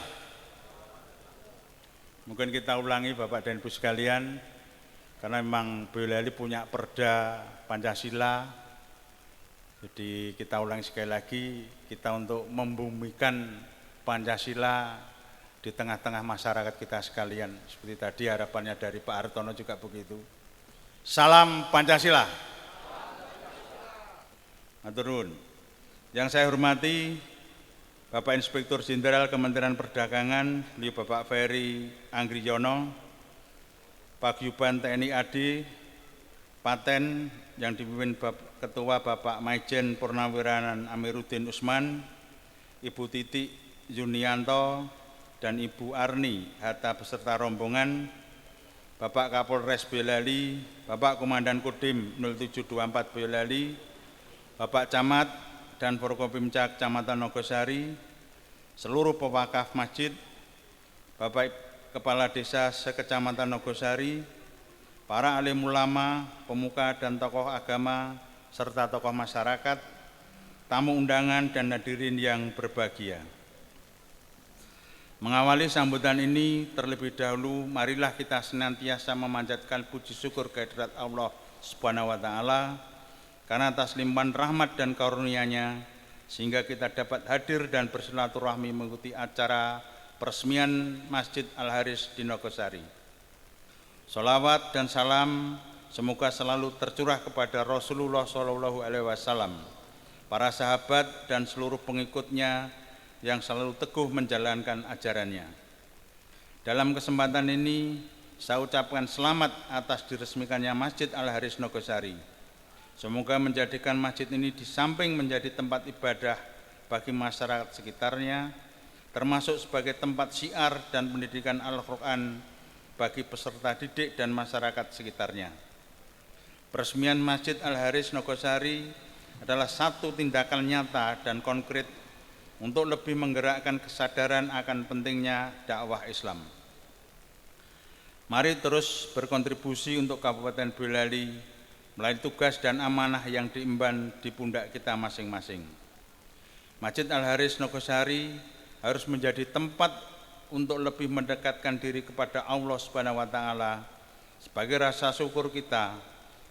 Mungkin kita ulangi Bapak dan Ibu sekalian, karena memang Boyolali punya perda Pancasila. Jadi kita ulangi sekali lagi, kita untuk membumikan Pancasila di tengah-tengah masyarakat kita sekalian. Seperti tadi harapannya dari Pak Hartono juga begitu. Salam Pancasila. Matur nuwun. Yang saya hormati Bapak Inspektur Jenderal Kementerian Perdagangan, beliau Bapak Ferry Anggriyono, Paguyuban TNI AD, Paten yang dipimpin Ketua Bapak Maijen Purnawirawan Amiruddin Usman, Ibu Titi Yunianto, dan Ibu Arni Hatta beserta rombongan, Bapak Kapolres Boyolali, Bapak Komandan Kodim 0724 Boyolali, Bapak Camat dan Forkopimda Kecamatan Nogosari, seluruh pewakaf masjid, Bapak Kepala Desa sekecamatan Nogosari, para alim ulama, pemuka dan tokoh agama, serta tokoh masyarakat, tamu undangan dan hadirin yang berbahagia. Mengawali sambutan ini, terlebih dahulu marilah kita senantiasa memanjatkan puji syukur kehadirat Allah Subhanahu wa Ta'ala, karena atas limpahan rahmat dan karunia-Nya sehingga kita dapat hadir dan bersilaturahmi mengikuti acara peresmian Masjid Al-Haris di Nogosari. Sholawat dan salam semoga selalu tercurah kepada Rasulullah SAW, para sahabat dan seluruh pengikutnya yang selalu teguh menjalankan ajarannya. Dalam kesempatan ini saya ucapkan selamat atas diresmikannya Masjid Al-Haris Nogosari. Semoga menjadikan masjid ini di samping menjadi tempat ibadah bagi masyarakat sekitarnya, termasuk sebagai tempat syiar dan pendidikan Al-Quran bagi peserta didik dan masyarakat sekitarnya. Peresmian Masjid Al-Haris Nogosari adalah satu tindakan nyata dan konkret untuk lebih menggerakkan kesadaran akan pentingnya dakwah Islam. Mari terus berkontribusi untuk Kabupaten Boyolali melalui tugas dan amanah yang diemban di pundak kita masing-masing. Masjid Al-Haris Nogosari harus menjadi tempat untuk lebih mendekatkan diri kepada Allah Subhanahu wa Ta'ala sebagai rasa syukur kita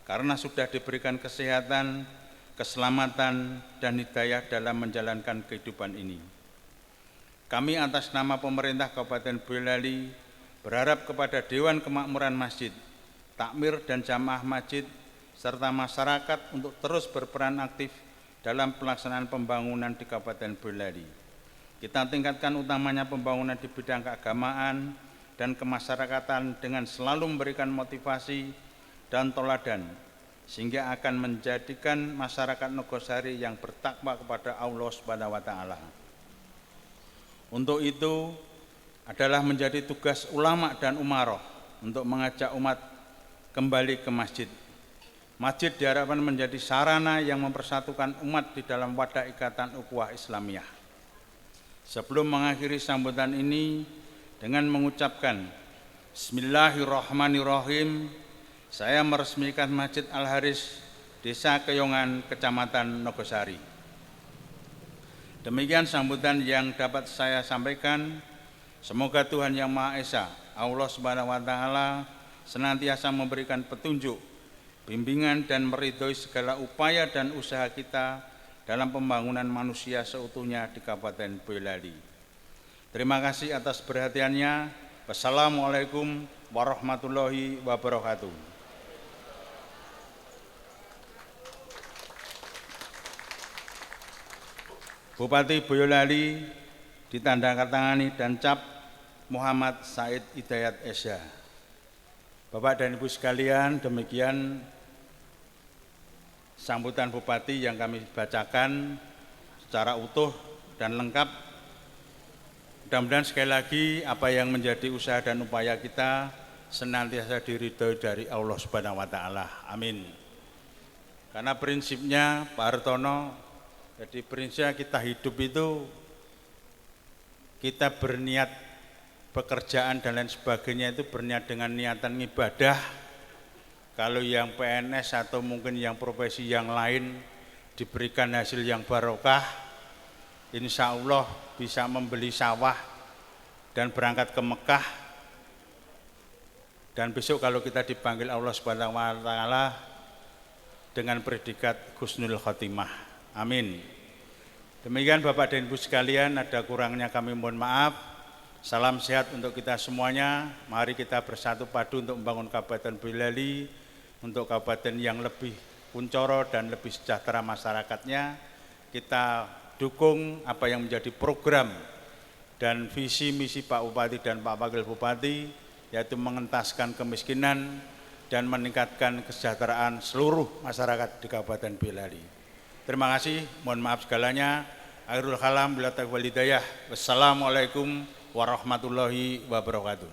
karena sudah diberikan kesehatan, keselamatan, dan hidayah dalam menjalankan kehidupan ini. Kami atas nama pemerintah Kabupaten Boyolali berharap kepada Dewan Kemakmuran Masjid, Takmir dan Jamaah Masjid, serta masyarakat untuk terus berperan aktif dalam pelaksanaan pembangunan di Kabupaten Boyolali. Kita tingkatkan utamanya pembangunan di bidang keagamaan dan kemasyarakatan dengan selalu memberikan motivasi dan teladan, sehingga akan menjadikan masyarakat Nogosari yang bertakwa kepada Allah Subhanahu wa Ta'ala. Untuk itu adalah menjadi tugas ulama dan umaroh untuk mengajak umat kembali ke masjid. Masjid diharapkan menjadi sarana yang mempersatukan umat di dalam wadah ikatan ukhuwah Islamiyah. Sebelum mengakhiri sambutan ini dengan mengucapkan Bismillahirrahmanirrahim, saya meresmikan Masjid Al-Haris Desa Keyongan, Kecamatan Nogosari. Demikian sambutan yang dapat saya sampaikan. Semoga Tuhan Yang Maha Esa, Allah Subhanahu wa Ta'ala, senantiasa memberikan petunjuk, bimbingan dan meridhoi segala upaya dan usaha kita dalam pembangunan manusia seutuhnya di Kabupaten Boyolali. Terima kasih atas perhatiannya. Wassalamualaikum warahmatullahi wabarakatuh. Bupati Boyolali ditandatangani dan cap Muhammad Said Hidayat Esya. Bapak dan Ibu sekalian, demikian sambutan Bupati yang kami bacakan secara utuh dan lengkap. Mudah-mudahan sekali lagi apa yang menjadi usaha dan upaya kita senantiasa diridhoi dari Allah Subhanahu wa taala. Amin. Karena prinsipnya Pak Hartono, jadi prinsipnya kita hidup itu kita berniat pekerjaan dan lain sebagainya itu berniat dengan niatan ibadah. Kalau yang PNS atau mungkin yang profesi yang lain diberikan hasil yang barokah, insya Allah bisa membeli sawah dan berangkat ke Mekah. Dan besok kalau kita dipanggil Allah Subhanahu wa taala dengan predikat husnul khotimah. Amin. Demikian Bapak dan Ibu sekalian, ada kurangnya kami mohon maaf. Salam sehat untuk kita semuanya. Mari kita bersatu padu untuk membangun Kabupaten Boyolali, untuk kabupaten yang lebih kuncoro dan lebih sejahtera masyarakatnya. Kita dukung apa yang menjadi program dan visi misi Pak Bupati dan Pak Wakil Bupati, yaitu mengentaskan kemiskinan dan meningkatkan kesejahteraan seluruh masyarakat di Kabupaten Boyolali. Terima kasih, mohon maaf segalanya. Akhirul kalam, bila taufiq wal hidayah. Wassalamualaikum warahmatullahi wabarakatuh.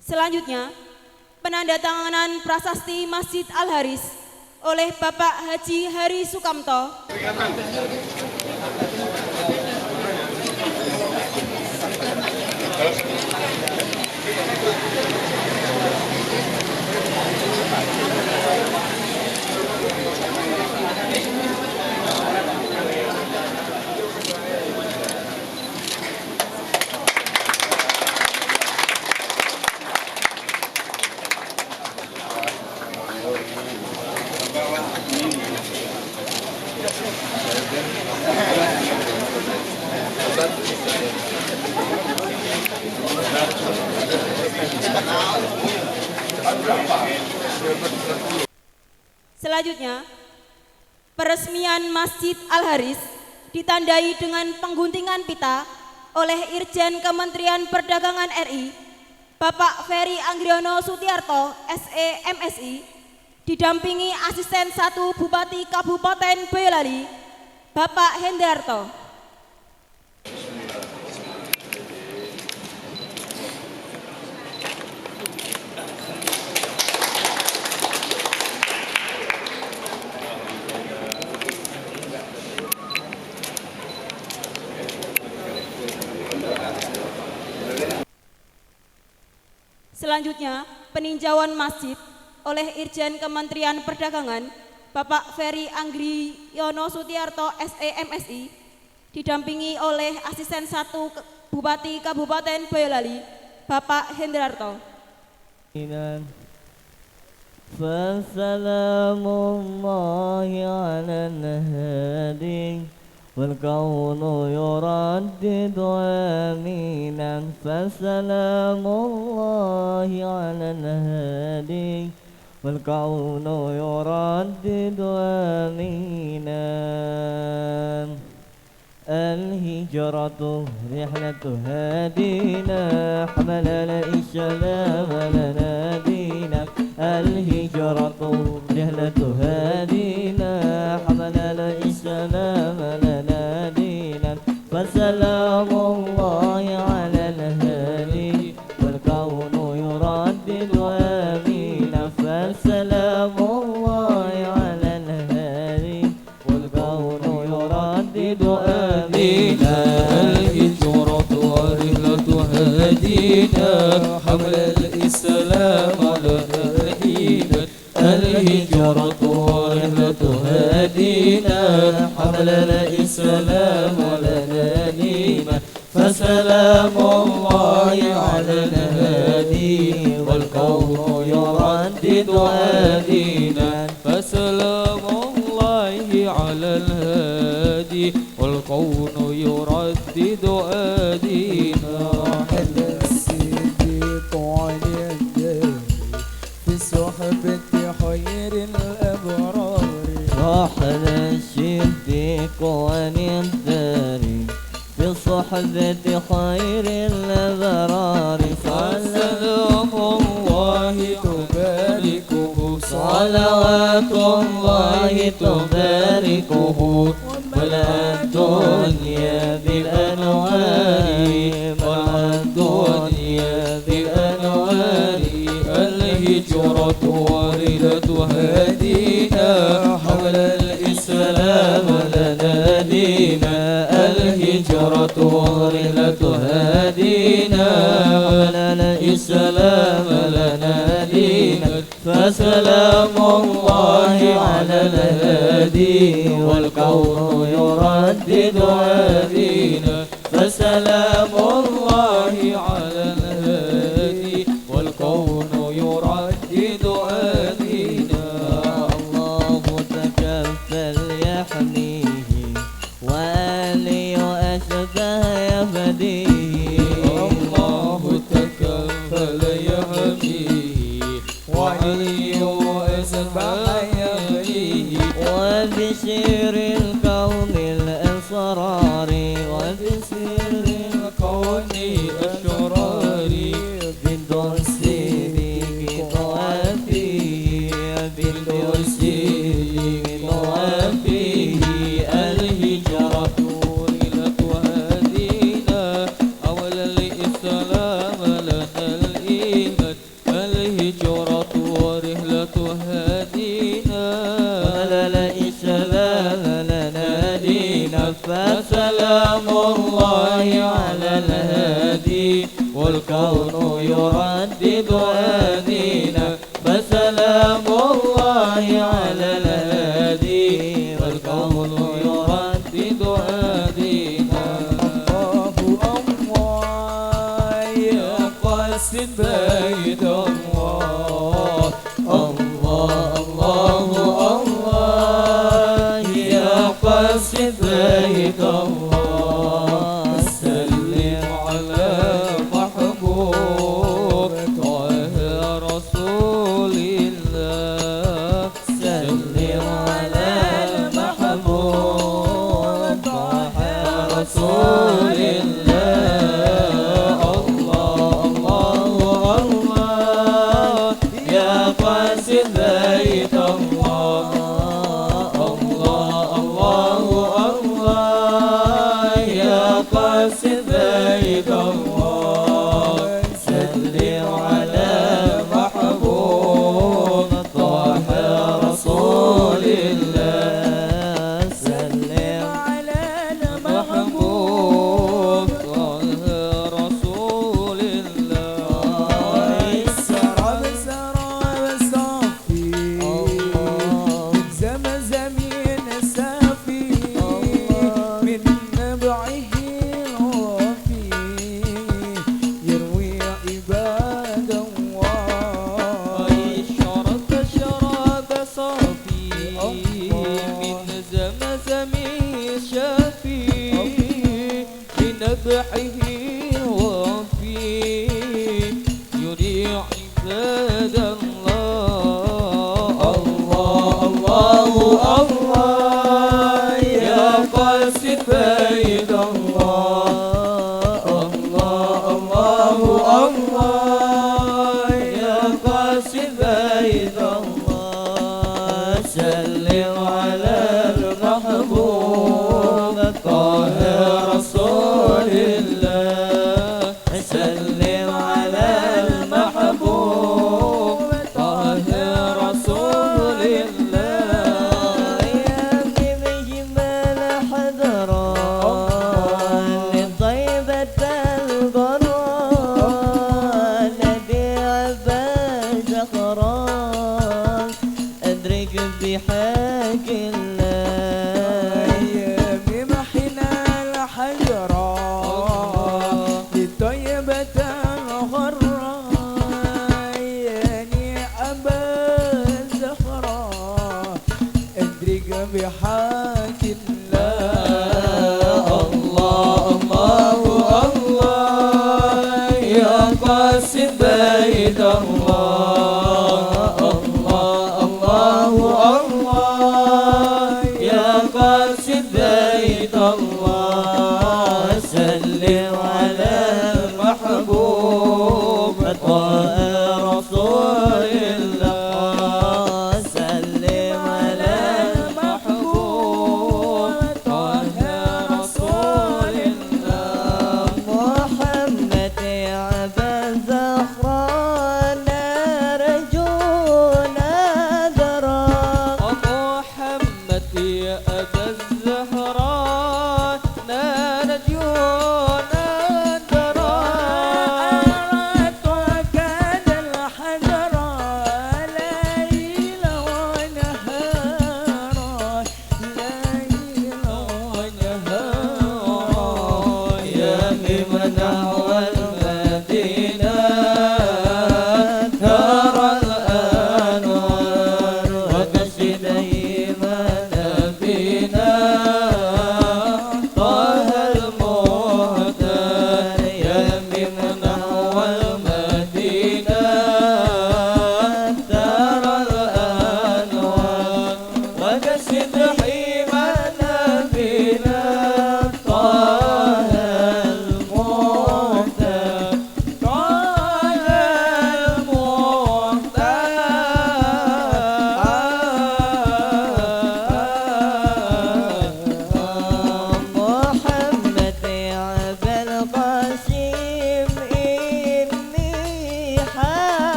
Selanjutnya, penandatanganan prasasti Masjid Al-Haris oleh Bapak Haji Hari Sukamto. Selanjutnya, peresmian Masjid Al-Haris ditandai dengan pengguntingan pita oleh Irjen Kementerian Perdagangan RI, Bapak Ferry Anggriono Sutiarto, SE MSI, didampingi Asisten 1 Bupati Kabupaten Boyolali, Bapak Hendarto. Selanjutnya, peninjauan masjid oleh Irjen Kementerian Perdagangan, Bapak Ferry Anggriono Sutiarto, SE MSI, didampingi oleh Asisten 1 Bupati Kabupaten Boyolali, Bapak Hendarto. Fassalamullahi ala al-hadi والكون يردد آمينا فسلام الله على الهادي والكون يردد آمينا الهجرة رحلة هادينا حمل الإسلام لنا دينا الهجرة رحلة هادينا حمل الإسلام لنا دينا فسلام الله على الهادي والكون يردد آمينا فسلام الله على الهادي والكون يردد آمينا الهجرة رحلة هادينا حمل الإسلام لنا دينا الهجرة رحلة هادينا حمل الإسلام لنا دينا فسلام الله على الهادي والكون يردد آدينا فسلام الله على الهادي والكون يردد آدينا السيد طعيم بصحبة خير الأبرار رحل الشديق عن الدار بصحبة خير الأبرار سلام الله تباركه صلوات الله تباركه ملأ الدنيا بالأنوار ملأ الدنيا بالأنوار الهجرة واردة هدينا حول الإسلام لنا دينا الهجرة واردة هدينا حول الإسلام لنا دينا فسلام الله على الهادي والكون يردد هدينا فسلام الله على الهادي والكون يردد هدينا الله تكفل يحميه وآلي وأشبه يفديه الله تكفل يحميه وعلي وأسبح يغنيه وبسير الكون الأسرار وبسير الكون الأشرار بالدرس بطوافيه بالدرس بطوافيه الهجرة ليلة هدينا أول الإسلام لنا الإيمان الهجرة ورحلة هدينا على الإسلام لنا دينا فسلام الله على الهادي والكون يردد هدينا فسلام الله على الهادي والكون يردد هدينا الله يا قاسم بيت الله الله الله الله يا قاسم بيت الله سلم على محبوب طه رسول الله سلم على المحبوب طه رسول الله الله الله الله يا قاسم بيت الله الله الله الله يا قاسم بيت الله سلم على محبوب طه رسول الله سلم على المحبوب طه رسول الله سراب سراب صافي زمزمين سافي من نبعه الوفي يروي عباد الله شرب شراب صافي من زمزم شافي بنبعه الوفي يري عباد الله الله الله الله يا قاسم بيت الله الله الله الله يا قاسم بيت الله سلم على المحبوب طه رسول الله سلم على المحبوب طه رسول الله يا بجمال حضران لطيبة القرآن نبي عباس زخران أدرك بحق الله يا بمحنا الحجران لطيبة الغران يعني أبا الزهراء أدرك بحق الله الله الله الله يا قاسم بيت الله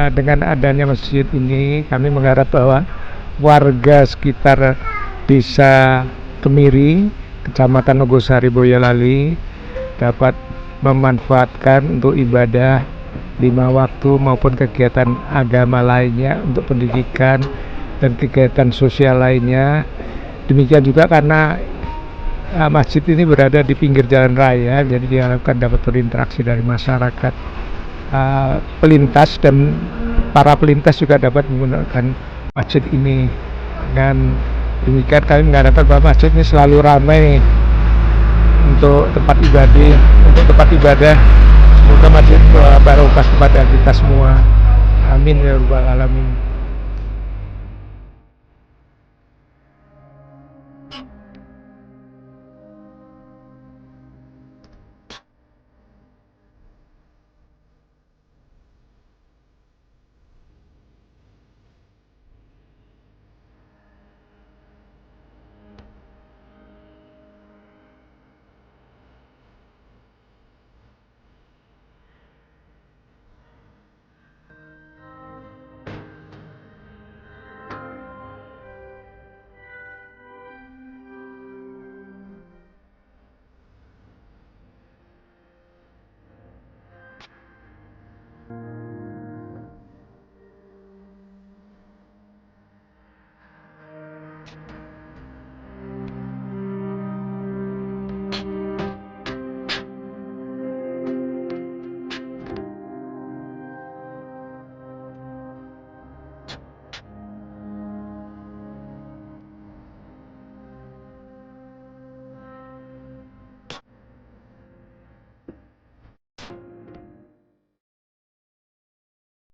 Dengan adanya masjid ini, kami mengharap bahwa warga sekitar Desa Kemiri, Kecamatan Nogosari, Boyolali dapat memanfaatkan untuk ibadah 5 waktu maupun kegiatan agama lainnya untuk pendidikan dan kegiatan sosial lainnya. Demikian juga karena masjid ini berada di pinggir jalan raya, jadi diharapkan dapat berinteraksi dari masyarakat pelintas, dan para pelintas juga dapat menggunakan masjid ini. Dengan demikian kami mengharapkan bahwa masjid ini selalu ramai untuk tempat ibadah. Semoga masjid barokah kepada kita semua. Amin ya rabbal alamin.